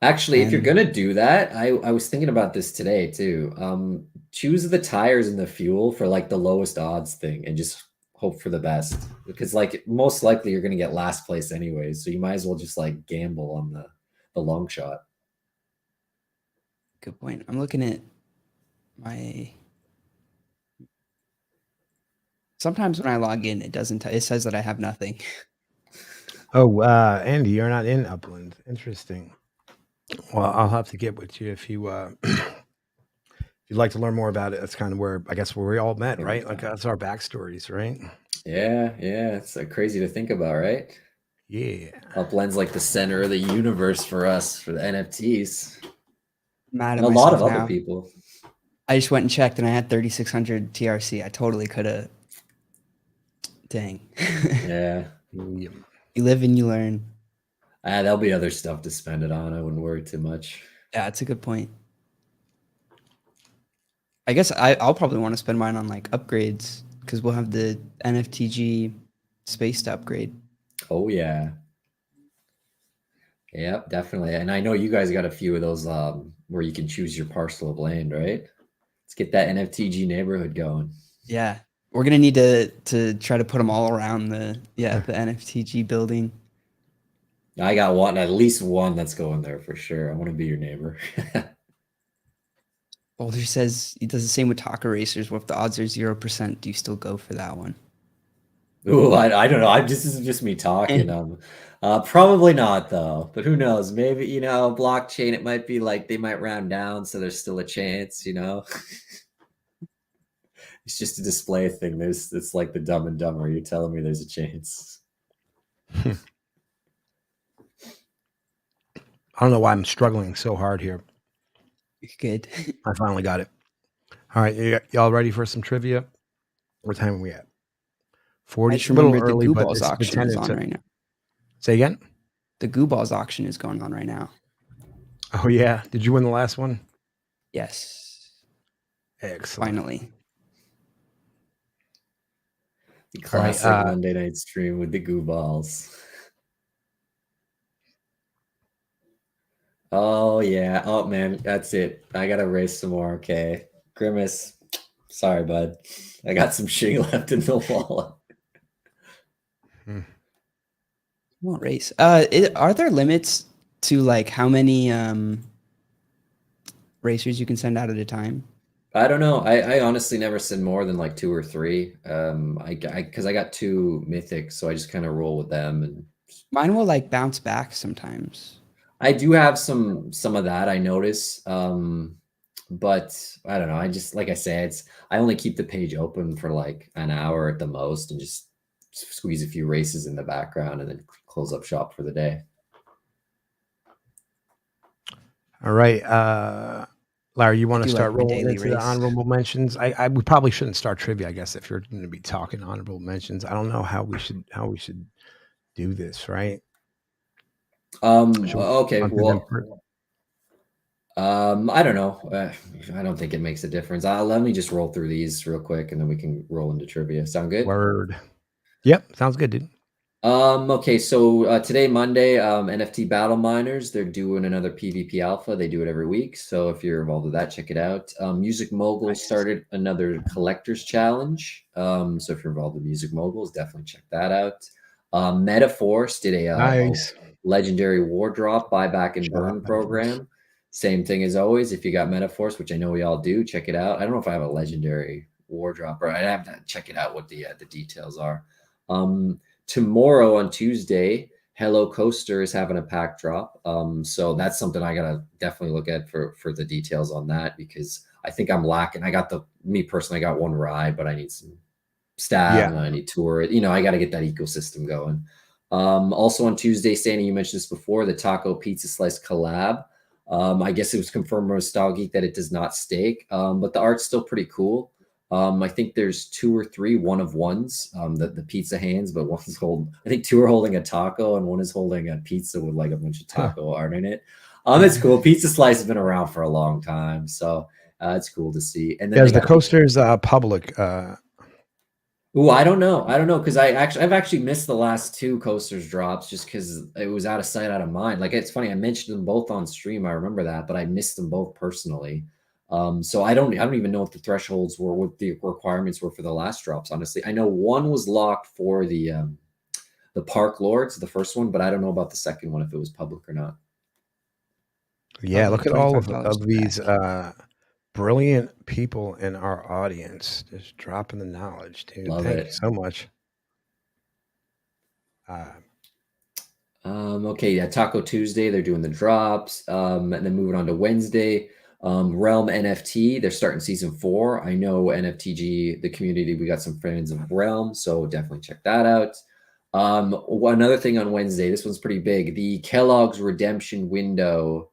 Actually, if you're going to do that, I was thinking about this today too. Choose the tires and the fuel for like the lowest odds thing and just hope for the best, because like most likely you're going to get last place anyways. So you might as well just like gamble on the long shot. Good point. I'm looking at my... Sometimes when I log in, it doesn't. It says that I have nothing. Oh, Andy, you're not in Upland. Interesting. Well, I'll have to get with you if you if you'd like to learn more about it. That's kind of where we all met, right? Like that's our backstories, right? Yeah. It's crazy to think about, right? Yeah. Upland's like the center of the universe for us, for the NFTs. Mad and a lot of other people. I just went and checked, and I had 3,600 TRC. I totally could have. Dang. Yeah. You live and you learn. There'll be other stuff to spend it on. I wouldn't worry too much. Yeah, that's a good point. I guess I'll probably want to spend mine on like upgrades, because we'll have the NFTG space to upgrade. Oh yeah. Yep, definitely. And I know you guys got a few of those where you can choose your parcel of land, right? Let's get that NFTG neighborhood going. Yeah. We're gonna need to try to put them all around the NFTG building. I got one, at least one that's going there for sure. I want to be your neighbor. Boulder says he does the same with Taco Racers. What if the odds are 0%? Do you still go for that one? Ooh, I don't know. This is just me talking. Probably not though. But who knows? Maybe blockchain. It might be like they might round down, so there's still a chance. It's just a display thing. It's like the Dumb and Dumber. You're telling me there's a chance. I don't know why I'm struggling so hard here. Good. I finally got it. All right, y'all ready for some trivia? What time are we at? I 40. just A little remembered the early, Goo but Balls it's auction is intended on to. right now. Say again? The Goo Balls auction is going on right now. Oh, yeah. Did you win the last one? Yes. Excellent. Finally. The All right. classic Monday night stream with the goo balls. Oh, yeah. Oh, man. That's it. I got to race some more. Okay. Grimace. Sorry, bud. I got some shit left in the wallet. Won't race. Are there limits to like how many racers you can send out at a time? I don't know. I honestly never send more than like 2 or 3. Because I got 2 mythics, so I just kind of roll with them. And Mine will like bounce back sometimes. I do have some of that, I notice. But I don't know. I just, like I said, I only keep the page open for like an hour at the most and just squeeze a few races in the background and then close up shop for the day. All right. Larry, you want to do start like my rolling daily into the race. honorable mentions? We probably shouldn't start trivia, I guess, if you're going to be talking honorable mentions. I don't know how we should do this, right? Should we Okay. run through them Well, first? I don't know. I don't think it makes a difference. Let me just roll through these real quick and then we can roll into trivia. Sound good? Word. Yep, sounds good, dude. Okay, so today, Monday, NFT Battle Miners, they're doing another PvP alpha. They do it every week. So if you're involved with that, check it out. Music Mogul started another collector's challenge. So if you're involved with Music Moguls, definitely check that out. Metaforce did a Nice. legendary war drop buyback and Shout out burn Metaforce. program. Same thing as always. If you got Metaforce, which I know we all do, check it out. I don't know if I have a legendary war drop, or I'd have to check it out what the details are. Tomorrow on Tuesday, Hello Coaster is having a pack drop. So that's something I gotta definitely look at for the details on that, because I think I'm lacking. Me personally, I got 1 ride, but I need some stab and I need tour. I got to get that ecosystem going. Also on Tuesday, Sandy, you mentioned this before, the Taco Pizza Slice collab. I guess it was confirmed by Style Geek that it does not stake, but the art's still pretty cool. I think there's 2 or 3 one-of-ones, the pizza hands, but one's I think 2 are holding a taco and one is holding a pizza with like a bunch of taco art in it. It's cool. Pizza Slice has been around for a long time, so it's cool to see. And then the coaster's public. Oh, I don't know. Because I've actually missed the last 2 coasters drops just because it was out of sight, out of mind. Like, it's funny, I mentioned them both on stream. I remember that, but I missed them both personally. So I don't even know what the thresholds were, what the requirements were for the last drops. Honestly, I know one was locked for the Park Lords, the first one, but I don't know about the second one if it was public or not. Yeah, look at all $25 of these brilliant people in our audience, just dropping the knowledge, dude. Love Thank it. you so much. Okay, yeah, Taco Tuesday, they're doing the drops. And then moving on to Wednesday, Realm NFT, they're starting season 4. I know NFTG, the community, we got some friends of Realm, so definitely check that out. Another thing on Wednesday, this one's pretty big. The Kellogg's redemption window,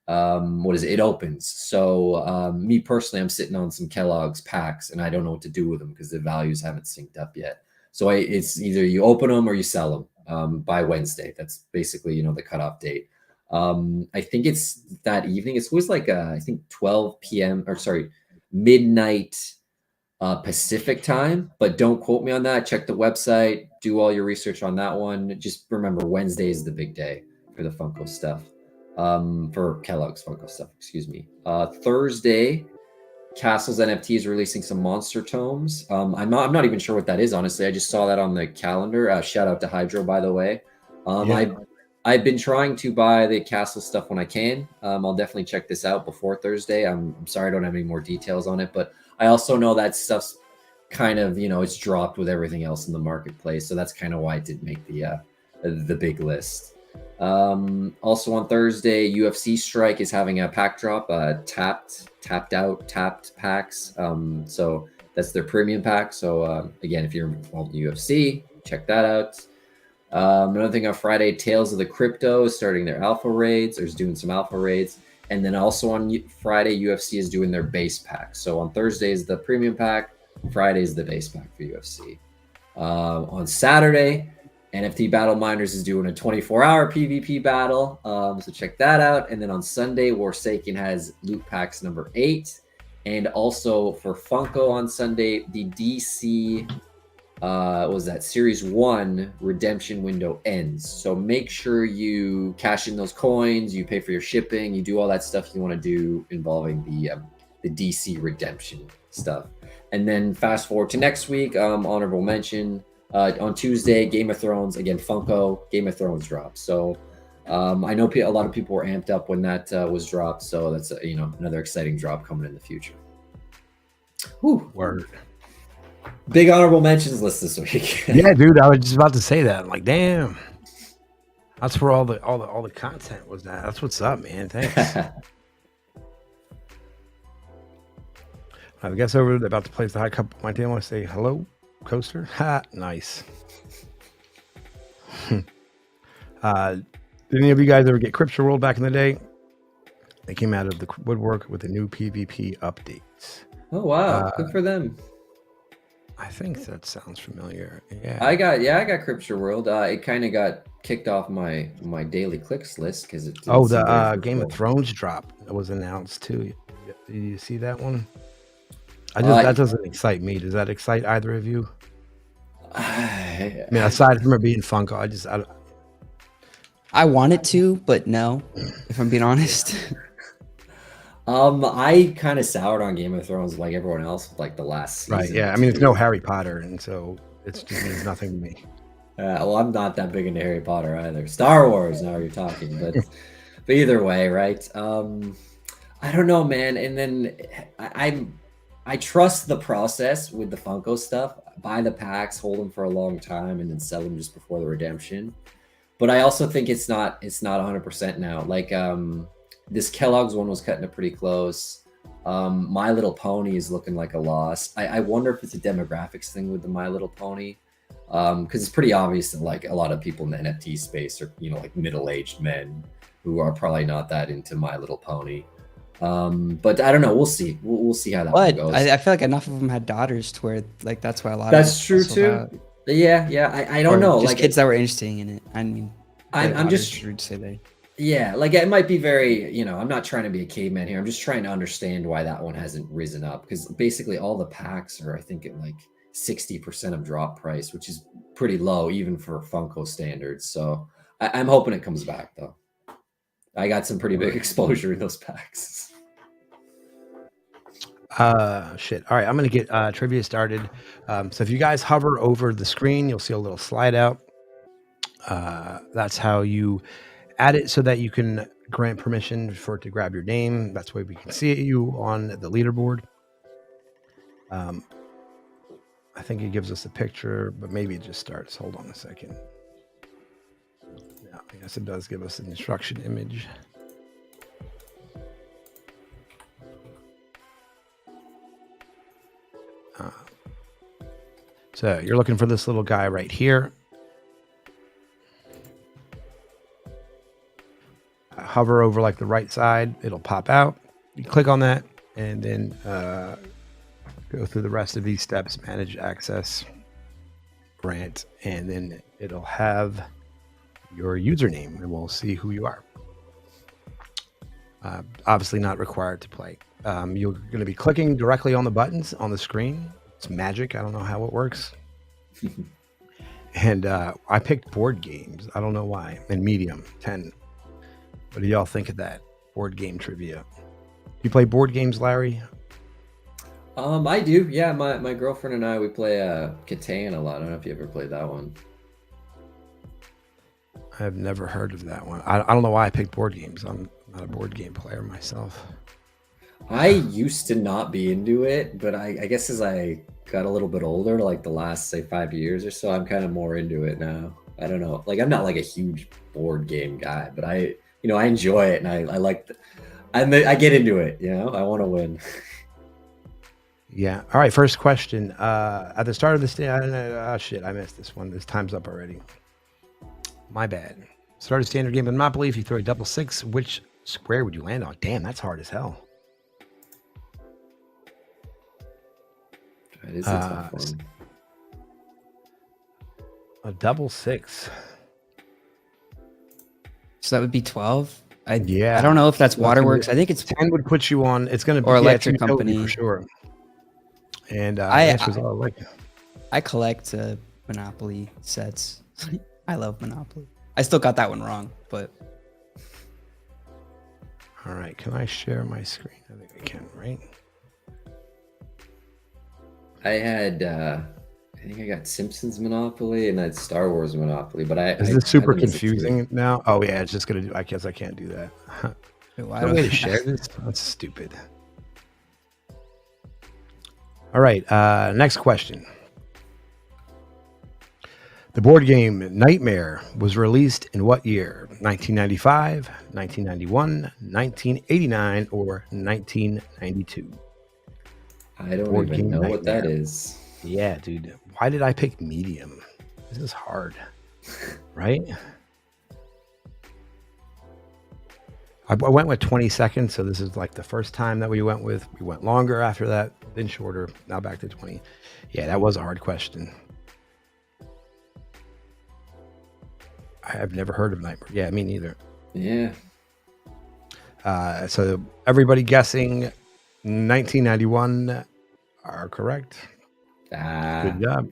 what is it? It opens. So me personally, I'm sitting on some Kellogg's packs and I don't know what to do with them because the values haven't synced up yet. So it's either you open them or you sell them by Wednesday. That's basically, the cutoff date. I think it's that evening. It's always like, I think 12 p.m. or sorry, midnight Pacific time, but don't quote me on that. Check the website, do all your research on that one. Just remember Wednesday is the big day for the Funko stuff. For Kellogg's Funko stuff, excuse me. Thursday, Castles NFT is releasing some monster tomes. I'm not even sure what that is, honestly. I just saw that on the calendar. Shout out to Hydro, by the way. I've been trying to buy the Castle stuff when I can. I'll definitely check this out before Thursday. I'm sorry I don't have any more details on it, but I also know that stuff's kind of, it's dropped with everything else in the marketplace. So that's kind of why it did make the big list. Also on Thursday, UFC Strike is having a pack drop, tapped packs. So that's their premium pack. So again, if you're involved in UFC, check that out. Another thing on Friday, Tales of the Crypto is starting their alpha raids, or is doing some alpha raids. And then also on Friday, UFC is doing their base pack. So on Thursday is the premium pack, Friday is the base pack for UFC. On Saturday, NFT Battle Miners is doing a 24-hour PvP battle. So check that out. And then on Sunday, Forsaken has loot packs number 8. And also for Funko on Sunday, the DC was that Series 1 redemption window ends. So make sure you cash in those coins, you pay for your shipping, you do all that stuff you want to do involving the DC redemption stuff. And then fast forward to next week, honorable mention, on Tuesday, Game of Thrones, again, Funko, Game of Thrones drops. So I know a lot of people were amped up when that was dropped. So that's, another exciting drop coming in the future. Whew. Word. Big honorable mentions list this week. Yeah, dude, I was just about to say that. I'm like, damn. That's where all the content was at. That's what's up, man. Thanks. I guess over about to place the high cup of my team. I want to say hello, Coaster. Ha, nice. Did any of you guys ever get Crypto World back in the day? They came out of the woodwork with the new PvP updates. Oh wow, good for them. I think that sounds familiar. Yeah, I got Crypto World. It kind of got kicked off my daily clicks list because it. The Game of Thrones drop was announced too. Did you see that one? That doesn't excite me. Does that excite either of you? I mean, aside from it being Funko, I want it to, but no, if I'm being honest. I kind of soured on Game of Thrones like everyone else, like the last season. Right, yeah. I mean, it's no Harry Potter, and so it just means nothing to me. Well, I'm not that big into Harry Potter either. Star Wars, now you're talking, but either way, right? I don't know, man. And then I trust the process with the Funko stuff. Buy the packs, hold them for a long time, and then sell them just before the redemption. But I also think it's not 100% now. Like this Kellogg's one was cutting it pretty close. My Little Pony is looking like a loss. I wonder if it's a demographics thing with the My Little Pony, because it's pretty obvious that like a lot of people in the NFT space are like middle-aged men who are probably not that into My Little Pony. But I don't know. We'll see. We'll see how that one goes. I feel like enough of them had daughters to where like that's why a lot. That's true too. Yeah. I don't know. Just like kids that were interested in it. I mean, I'm just rude to say they. Yeah, like it might be very, I'm not trying to be a caveman here. I'm just trying to understand why that one hasn't risen up, because basically all the packs are, I think, at like 60% of drop price, which is pretty low even for Funko standards. So I'm hoping it comes back though. I got some pretty big exposure in those packs. Shit. All right, I'm gonna get trivia started. So if you guys hover over the screen, you'll see a little slide out. That's how you add it so that you can grant permission for it to grab your name. That's why we can see you on the leaderboard. I think it gives us a picture, but maybe it just starts. Hold on a second. Yeah, I guess it does give us an instruction image. So you're looking for this little guy right here. Hover over like the right side, it'll pop out. You click on that and then go through the rest of these steps, manage access, grant, and then it'll have your username and we'll see who you are. Obviously not required to play. You're going to be clicking directly on the buttons on the screen. It's magic. I don't know how it works. And I picked board games. I don't know why. And medium 10. What do y'all think of that? Board game trivia. You play board games, Larry? I do. Yeah, my girlfriend and I, we play Catan a lot. I don't know if you ever played that one. I've never heard of that one. I don't know why I picked board games. I'm not a board game player myself. I used to not be into it, but I guess as I got a little bit older, like the last, say, 5 years or so, I'm kind of more into it now. I don't know. Like, I'm not like a huge board game guy, but I enjoy it, and I like I get into it, I want to win. Yeah. All right. First question. At the start of this day, I missed this one. This time's up already. My bad. Start a standard game of Monopoly. If you throw a double six, which square would you land on? Damn, that's hard as hell. It is a tough one. A double 6. So that would be 12. I Yeah. don't know if that's So that's gonna Waterworks. be- I think it's 10 would put you on. It's going to be Or yeah, it's electric utility company. for sure. And the I- answer is all like. I collect Monopoly sets. I love Monopoly. I still got that one wrong, but All right, can I share my screen? I think I can, right? I had, I think I got Simpsons Monopoly and I had Star Wars Monopoly, but Is this super confusing now? Oh yeah, it's just gonna do. I guess I can't do that. why No do way I- to share this. That's stupid. All right, next question. The board game Nightmare was released in what year? 1995, 1991, 1989, or 1992? I don't Board even game know what that Nightmare. is. Yeah, dude. Why did I pick medium? This is hard, right? I went with 20 seconds, so this is like the first time that we went longer after that, then shorter, now back to 20. Yeah, that was a hard question. I've never heard of Nightmare. Yeah, me neither. Yeah. So everybody guessing 1991 are correct. Good job.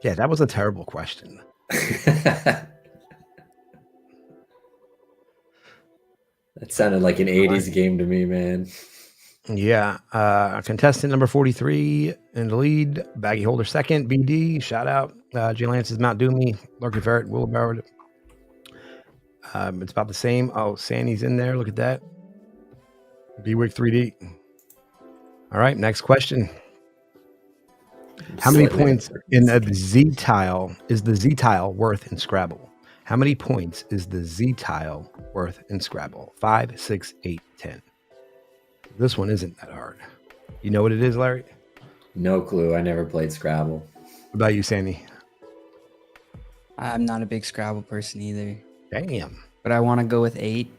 Yeah, that was a terrible question. That sounded like an 80s game to me, man. Yeah. Contestant number 43 in the lead. Baggy holder second. BD. Shout out. J Lance's Mount Doomy. Lurking Ferret. Willowbarrowed. It's about the same. Oh, Sandy's in there. Look at that. B-Wig 3D. All right. Next question. How many points in a Z tile is the Z tile worth in Scrabble? How many points is the Z tile worth in Scrabble? 5, 6, 8, 10. This one isn't that hard. You know what it is, Larry? No clue. I never played Scrabble. What about you, Sandy? I'm not a big Scrabble person either, Damn. but I want to go with 8.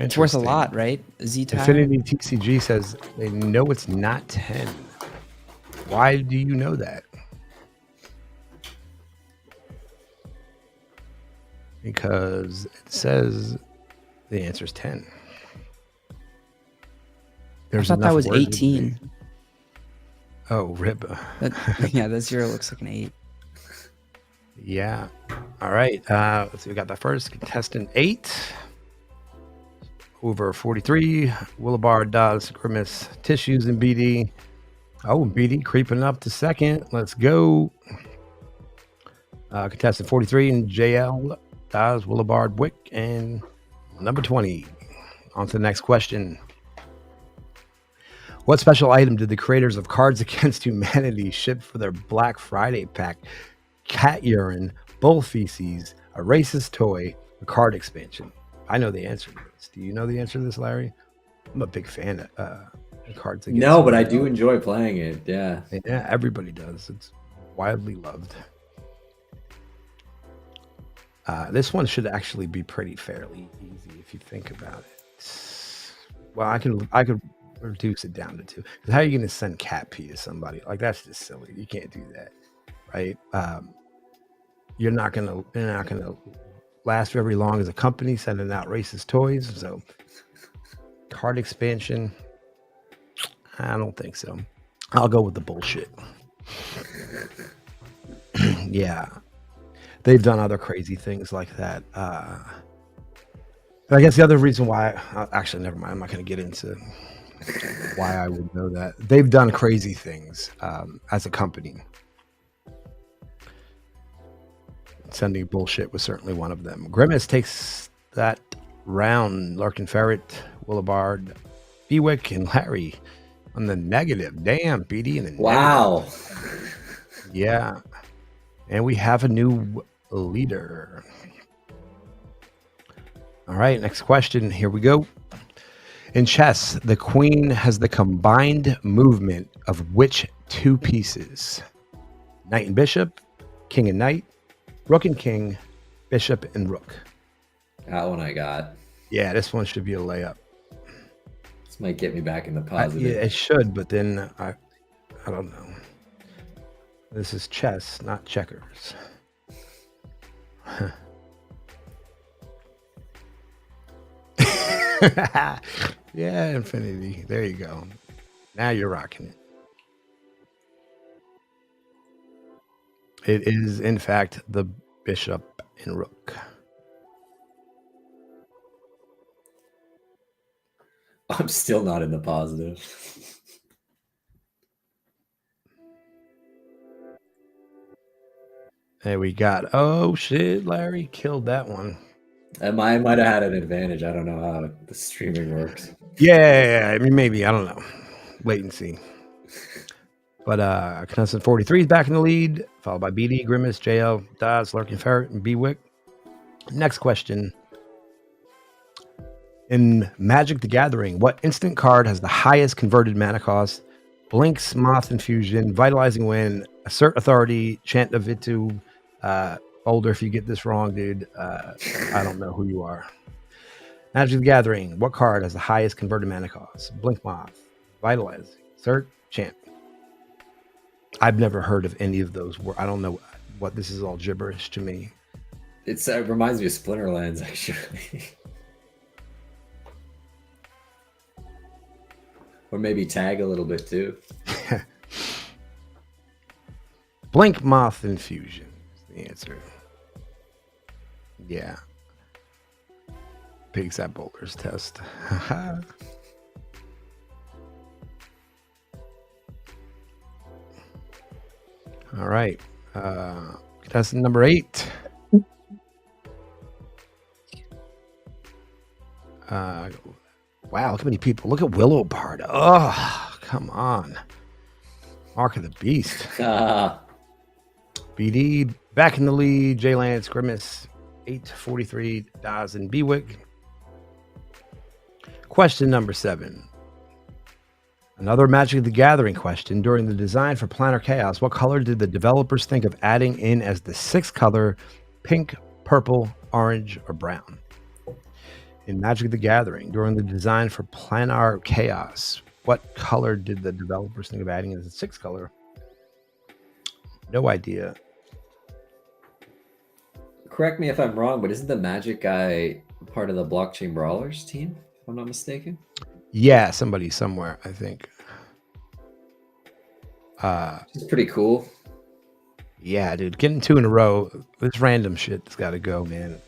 It's worth a lot, right? Z tile. Infinity TCG says they know it's not 10. Why do you know that? Because it says the answer is 10. I thought that was enough words 18. Oh, rip. Yeah, that 0 looks like an 8. Yeah. All right. Let's see. We got that first. Contestant 8. Over 43. Willowbar, Dawes, Grimace, Tissues, and BD. Oh, BD creeping up to second. Let's go. Contestant 43 and JL, Dawes, Willowbar, Wick, and number 20. On to the next question. What special item did the creators of Cards Against Humanity ship for their Black Friday pack? Cat urine, bull feces, a racist toy, a card expansion. I know the answer to this. Do you know the answer to this, Larry? I'm a big fan of Cards Against No, but I Humanity. do enjoy playing it. Yeah. Yeah, everybody does. It's widely loved. This one should actually be pretty fairly easy if you think about it. Well, I could reduce it down to 2. Because how are you going to send cat pee to somebody? Like, that's just silly. You can't do that, right? You're not gonna last very long as a company sending out racist toys. So, card expansion, I don't think so. I'll go with the bullshit. Yeah. They've done other crazy things like that. I guess the other reason why, actually, never mind. I'm not going to get into why I would know that. They've done crazy things as a company. Sending bullshit was certainly one of them. Grimace takes that round. Larkin Ferret, Willowbard, Bewick, and Larry on the negative. Damn, BD in the negative. Wow. Yeah. And we have a new leader. All right, next question. Here we go. In chess, the queen has the combined movement of which 2 pieces? Knight and bishop, king and knight, rook and king, bishop and rook. That one I got. Yeah, this one should be a layup. This might get me back in the positive. Yeah, it should, but then I don't know. This is chess, not checkers. Yeah, infinity. There you go. Now you're rocking it. It is, in fact, the bishop and rook. I'm still not in the positive. There we got. Oh shit, Larry killed that one. I might have had an advantage. I don't know how the streaming works. Yeah, I mean maybe, I don't know. Wait and see. But Contestant 43 is back in the lead, followed by BD, Grimace, JL, Daz, Lurking Ferret, and Bwick. Next question. In Magic the Gathering, what instant card has the highest converted mana cost? Blinks, Moth Infusion, Vitalizing Wind, Assert Authority, Chant of Itu. Boulder, if you get this wrong, dude, I don't know who you are. Magic the Gathering, what card has the highest converted mana cost? Blink, Moth, Vitalize, Assert, Chant. I've never heard of any of those. I don't know what this is all gibberish to me. It reminds me of Splinterlands, actually. Or maybe tag a little bit too. Blink, Moth Infusion is the answer. Yeah. Pigs at Boulder's test. All right. Contestant number 8. Wow, look how many people. Look at Willow Bard. Oh, come on. Mark of the Beast. BD back in the lead. J Lance, Grimace, 843, Daz, and Bwick. Question number 7. Another Magic the Gathering question. During the design for Planar Chaos, what color did the developers think of adding in as the 6th color? Pink, purple, orange, or brown? In Magic the Gathering, during the design for Planar Chaos, what color did the developers think of adding as the 6th color? No idea. Correct me if I'm wrong, but isn't the Magic guy part of the Blockchain Brawlers team, if I'm not mistaken? Yeah, somebody somewhere, I think. It's pretty cool. Yeah, dude, getting 2 in a row. This random shit's got to go, man.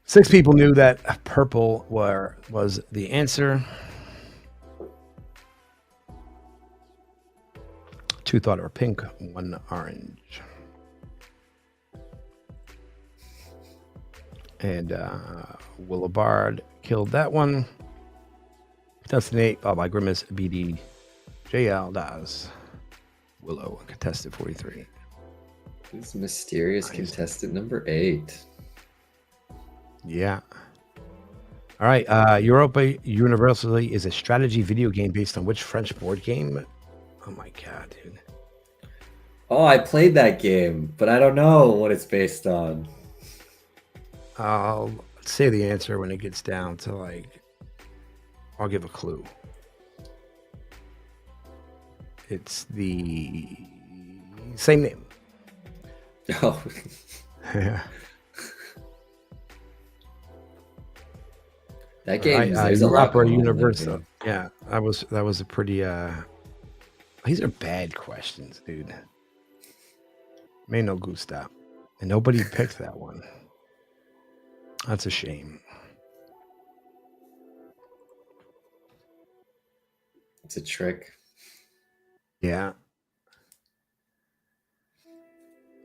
6 people knew that purple was the answer. 2 thought it were pink, 1 orange. And Willow Bard killed that one. Contestant 8, followed by Grimace, BD, JL, Daz, Willow, contestant 43. This mysterious contestant number 8. Yeah. All right. Europa Universally is a strategy video game based on which French board game? Oh my god, dude. Oh, I played that game, but I don't know what it's based on. I'll say the answer when it gets down to like, I'll give a clue. It's the same name. Oh. Yeah. That game Right, there's a lot Europa going on in that Universal. game. Yeah, that was a pretty these are bad questions, dude. Me no gusta. And nobody picked that one. That's a shame. It's a trick. Yeah.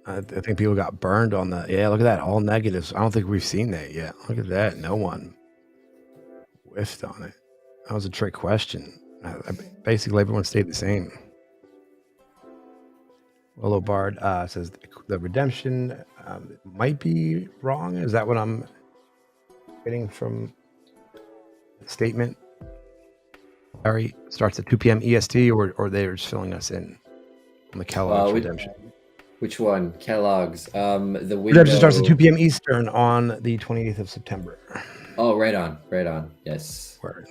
I think people got burned on that. Yeah, look at that. All negatives. I don't think we've seen that yet. Look at that. No one whiffed on it. That was a trick question. Basically, everyone stayed the same. Willow Bard says the redemption might be wrong. Is that what I'm getting from the statement? Larry starts at 2 p.m. EST, or they're just filling us in on the Kellogg's redemption. Which one? Kellogg's. The Redemption starts at 2 window. p.m. Eastern on the 28th of September. Oh, right on. Right on. Yes. Word.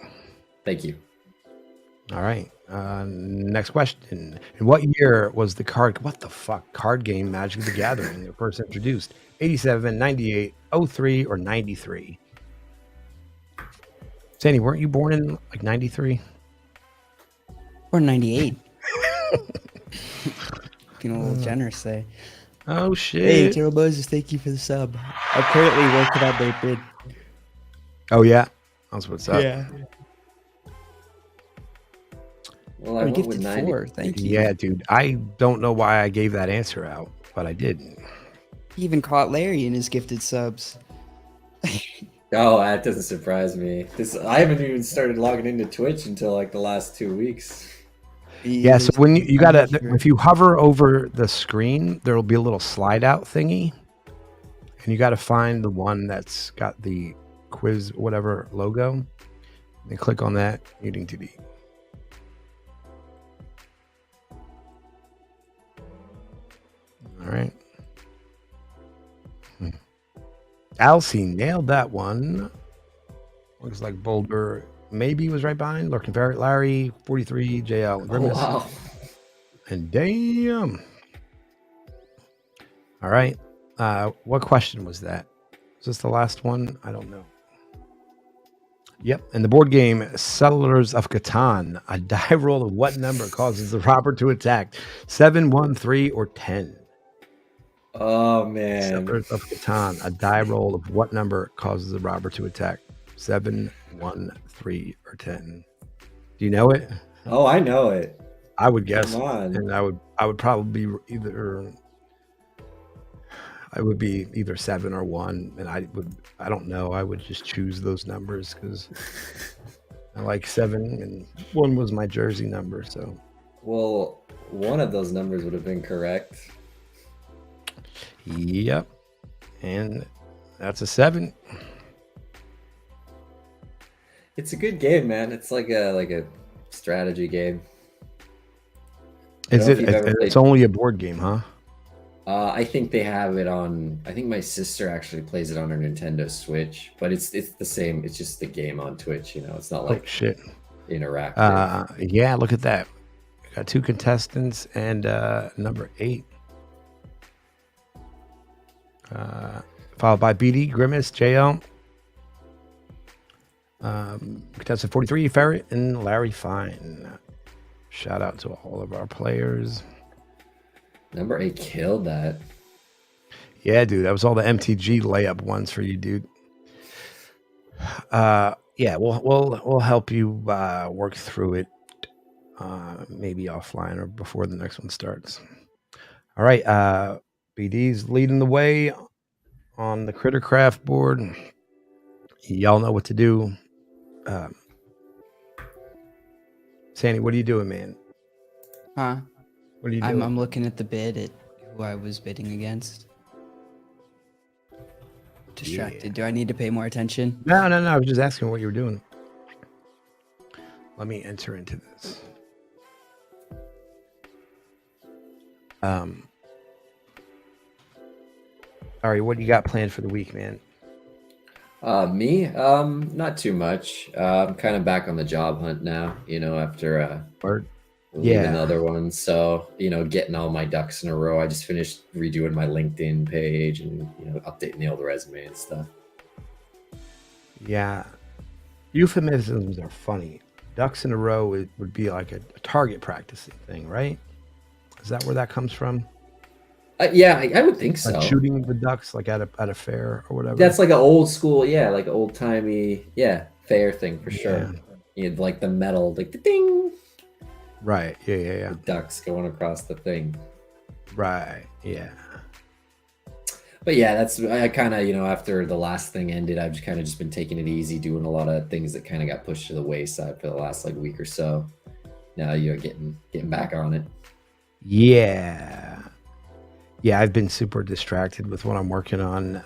Thank you. All right. Next question. In what year was the card game Magic the Gathering first introduced? 87, 98, 03, or 93? Sandy, weren't you born in like 93? Or 98. Being a little generous there. Oh, Hey, shit. Terrell Moses, thank you for the sub. I'm currently working on my bid. Oh, yeah. That's what's up. Yeah. Well, I I went with gifted 90. 4. Thank you. Yeah, dude. I don't know why I gave that answer out, but I did. He even caught Larry in his gifted subs. Oh, that doesn't surprise me. I haven't even started logging into Twitch until like the last 2 weeks. Yeah, so when you gotta, if you hover over the screen, there'll be a little slide out thingy, and you gotta find the one that's got the quiz whatever logo, and click on that. Meeting to be. All right. Alcy nailed that one. Looks like Boulder maybe was right behind. Lurking Ferret, Larry, 43, JL, Grimace. Oh, wow. And damn. All right. What question was that? Is this the last one? I don't know. Yep. In the board game Settlers of Catan, a die roll of what number causes the robber to attack? 7, 1, 3, or 10? Oh, man. Settlers of Catan, a die roll of what number causes the robber to attack? 7, 1, 3, or 10? Do you know it? Oh, I know it. I would guess, Come on. and I would probably be either 7 or 1, and I don't know. I would just choose those numbers because I like 7, and 1 was my jersey number. So, Well, one of those numbers would have been correct. yep, and that's a 7. It's a good game, man. It's like a strategy game. Is know if it? you've ever It's played- only a board game, huh? I think they have it on. I think my sister actually plays it on her Nintendo Switch, but it's the same. It's just the game on Twitch. You know, it's not Oh like shit! interactive. Yeah, look at that. Got 2 contestants and number 8. Followed by BD, Grimace, JL. Contestant 43, Ferret, and Larry Fine. Shout out to all of our players. Number 8 killed that. Yeah, dude, that was all the MTG layup ones for you, dude. Yeah, we'll help you work through it, maybe offline or before the next one starts. All right, BD's leading the way on the Crittercraft board. Y'all know what to do. Sandy, what are you doing, man? Huh? What are you doing? I'm looking at the bid at who I was bidding against. Distracted. Yeah. Do I need to pay more attention? No. I was just asking what you were doing. Let me enter into this. Ari, what do you got planned for the week, man? Me? Not too much. I'm kind of back on the job hunt now. You know, after Word. leaving Yeah. the other one. So, you know, getting all my ducks in a row. I just finished redoing my LinkedIn page and, you know, updating the old resume and stuff. Yeah. Euphemisms are funny. Ducks in a row would be like a target practicing thing, right? Is that where that comes from? Yeah, I would think so. Like shooting the ducks like at a fair or whatever? That's like an old school, yeah, like old timey, yeah, fair thing for sure. You had like the metal, like the ding, Right. Yeah. the ducks going across the thing. Right. Yeah. But yeah, I kind of, you know, after the last thing ended, I've just kind of been taking it easy, doing a lot of things that kind of got pushed to the wayside for the last like week or so. Now you're getting back on it. Yeah. I've been super distracted with what I'm working on.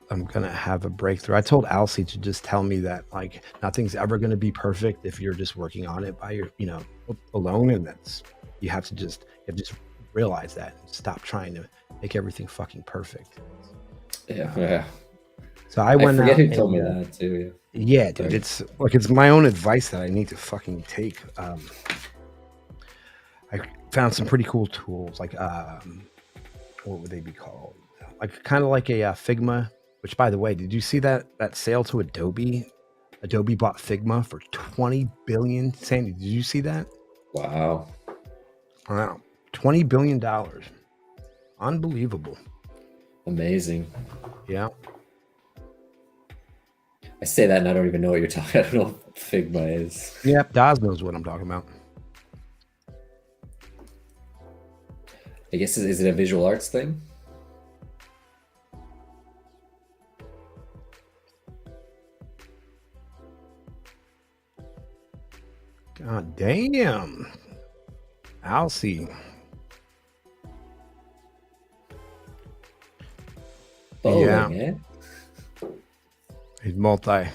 I'm gonna have a breakthrough. I told Alcy to just tell me that like nothing's ever gonna be perfect if you're just working on it by your, alone, and you have to just realize that and stop trying to make everything fucking perfect. Yeah. So I I went forget out who told me and that too. yeah, dude, Sorry. it's like it's my own advice that I need to fucking take. I found some pretty cool tools, like what would they be called? Like kind of like a Figma. Which, by the way, did you see that sale to Adobe? Adobe bought Figma for 20 billion. Sandy, did you see that? Wow. Wow, $20 billion. Unbelievable. Amazing. Yeah. I say that and I don't even know what you're talking. I don't know what Figma is. Yep. Daz knows what I'm talking about. I guess is it a visual arts thing? God damn. I'll see. Bowling, eh? He's multitasking.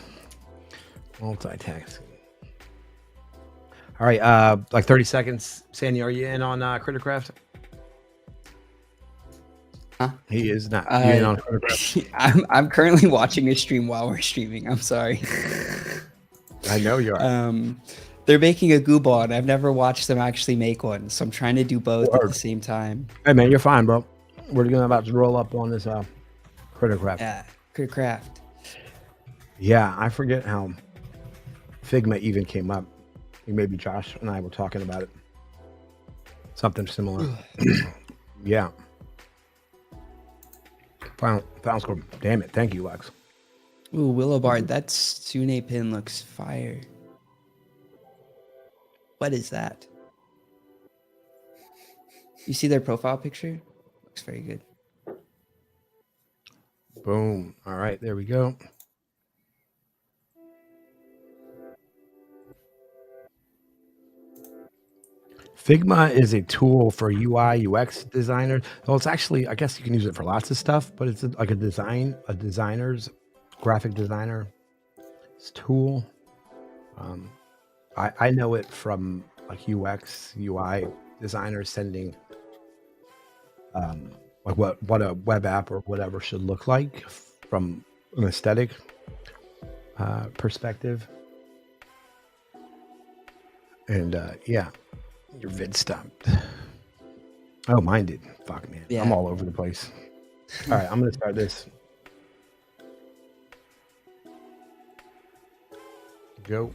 All right, like 30 seconds. Sandy, are you in on Crittercraft? Huh? He is not. You in on Crittercraft? I'm currently watching a stream while we're streaming. I'm sorry. I know you are. They're making a goo ball, and I've never watched them actually make one, so I'm trying to do both at the same time. Hey man, you're fine, bro. We're gonna about to roll up on this Crittercraft. Yeah, Crittercraft. Yeah, I forget how Figma even came up. I think maybe Josh and I were talking about it. Something similar. Yeah. Final score. Damn it. Thank you, Lex. Ooh, Willowbard, that Sune pin looks fire. What is that? You see their profile picture? Looks very good. Boom. All right, there we go. Figma is a tool for UI UX designers. Well, it's actually, I guess you can use it for lots of stuff, but it's like a designer's graphic designer tool. I know it from like UX UI designers sending like what a web app or whatever should look like from an aesthetic perspective. And yeah, your vid stopped. Oh, mine did. Fuck, man. Yeah. I'm all over the place. All right, I'm gonna start this. Go.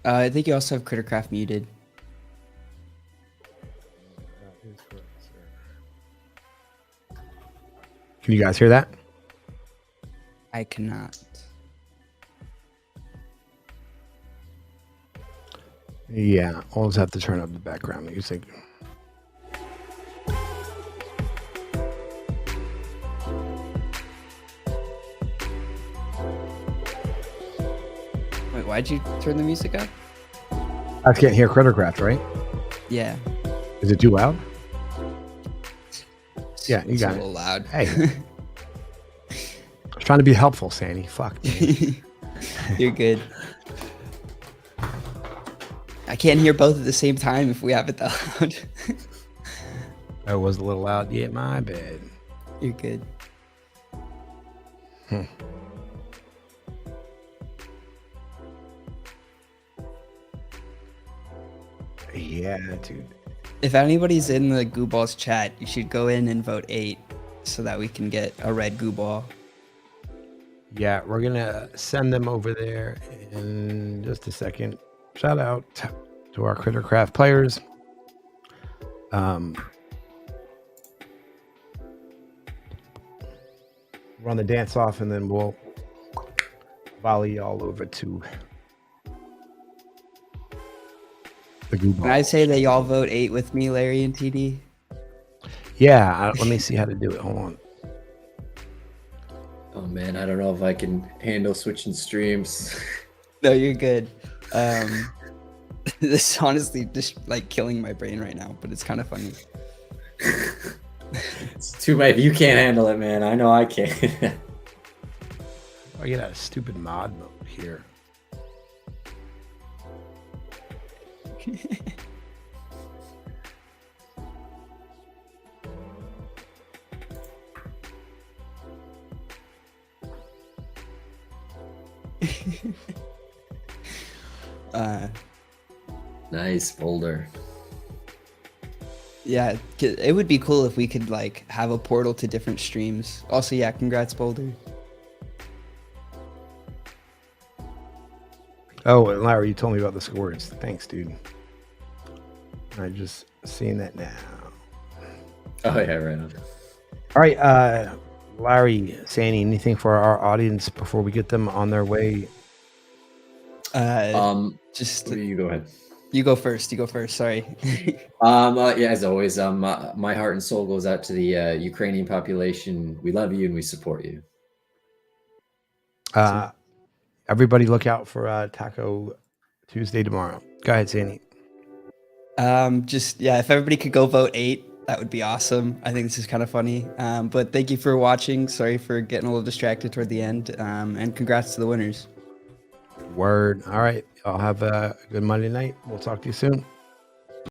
I think you also have Crittercraft muted. That is correct, sir. Can you guys hear that? I cannot. Yeah, I'll just have to turn up the background music. Wait, why'd you turn the music up? I can't hear Crittercraft, right? Yeah. Is it too loud? Yeah, you It's got a it. little loud. Hey. I was trying to be helpful, Sandy. Fuck. Man. You're good. I can't hear both at the same time if we have it that loud. That was a little loud. Yeah, my bad. You're good. Yeah, dude. If anybody's in the Goo Balls chat, you should go in and vote 8 so that we can get a red Goo Ball. Yeah, we're gonna send them over there in just a second. Shout out to our Crittercraft players. Run the dance off, and then we'll volley all over to the Goo Can Ball. I say that y'all vote 8 with me, Larry and TD? Yeah, let me see how to do it. Hold on. Oh man, I don't know if I can handle switching streams. No, you're good. This is honestly just like killing my brain right now, but it's kind of funny. It's too bad if you can't handle it, man. I know I can't. I get out of stupid mod mode here. Nice Boulder. Yeah, it would be cool if we could like have a portal to different streams. Also, yeah, congrats, Boulder. Oh, and Larry, you told me about the scores. Thanks, dude. I just seen that now. Oh yeah, right on. All right, Larry, Sandy, anything for our audience before we get them on their way? Just You go ahead. you go first. You go first. Sorry. Yeah, as always, my heart and soul goes out to the Ukrainian population. We love you and we support you. Everybody look out for Taco Tuesday tomorrow. Go ahead, Sandy. Just yeah, if everybody could go vote 8, that would be awesome. I think this is kind of funny. But thank you for watching. Sorry for getting a little distracted toward the end. And congrats to the winners. Word. All right. I'll have a good Monday night. We'll talk to you soon.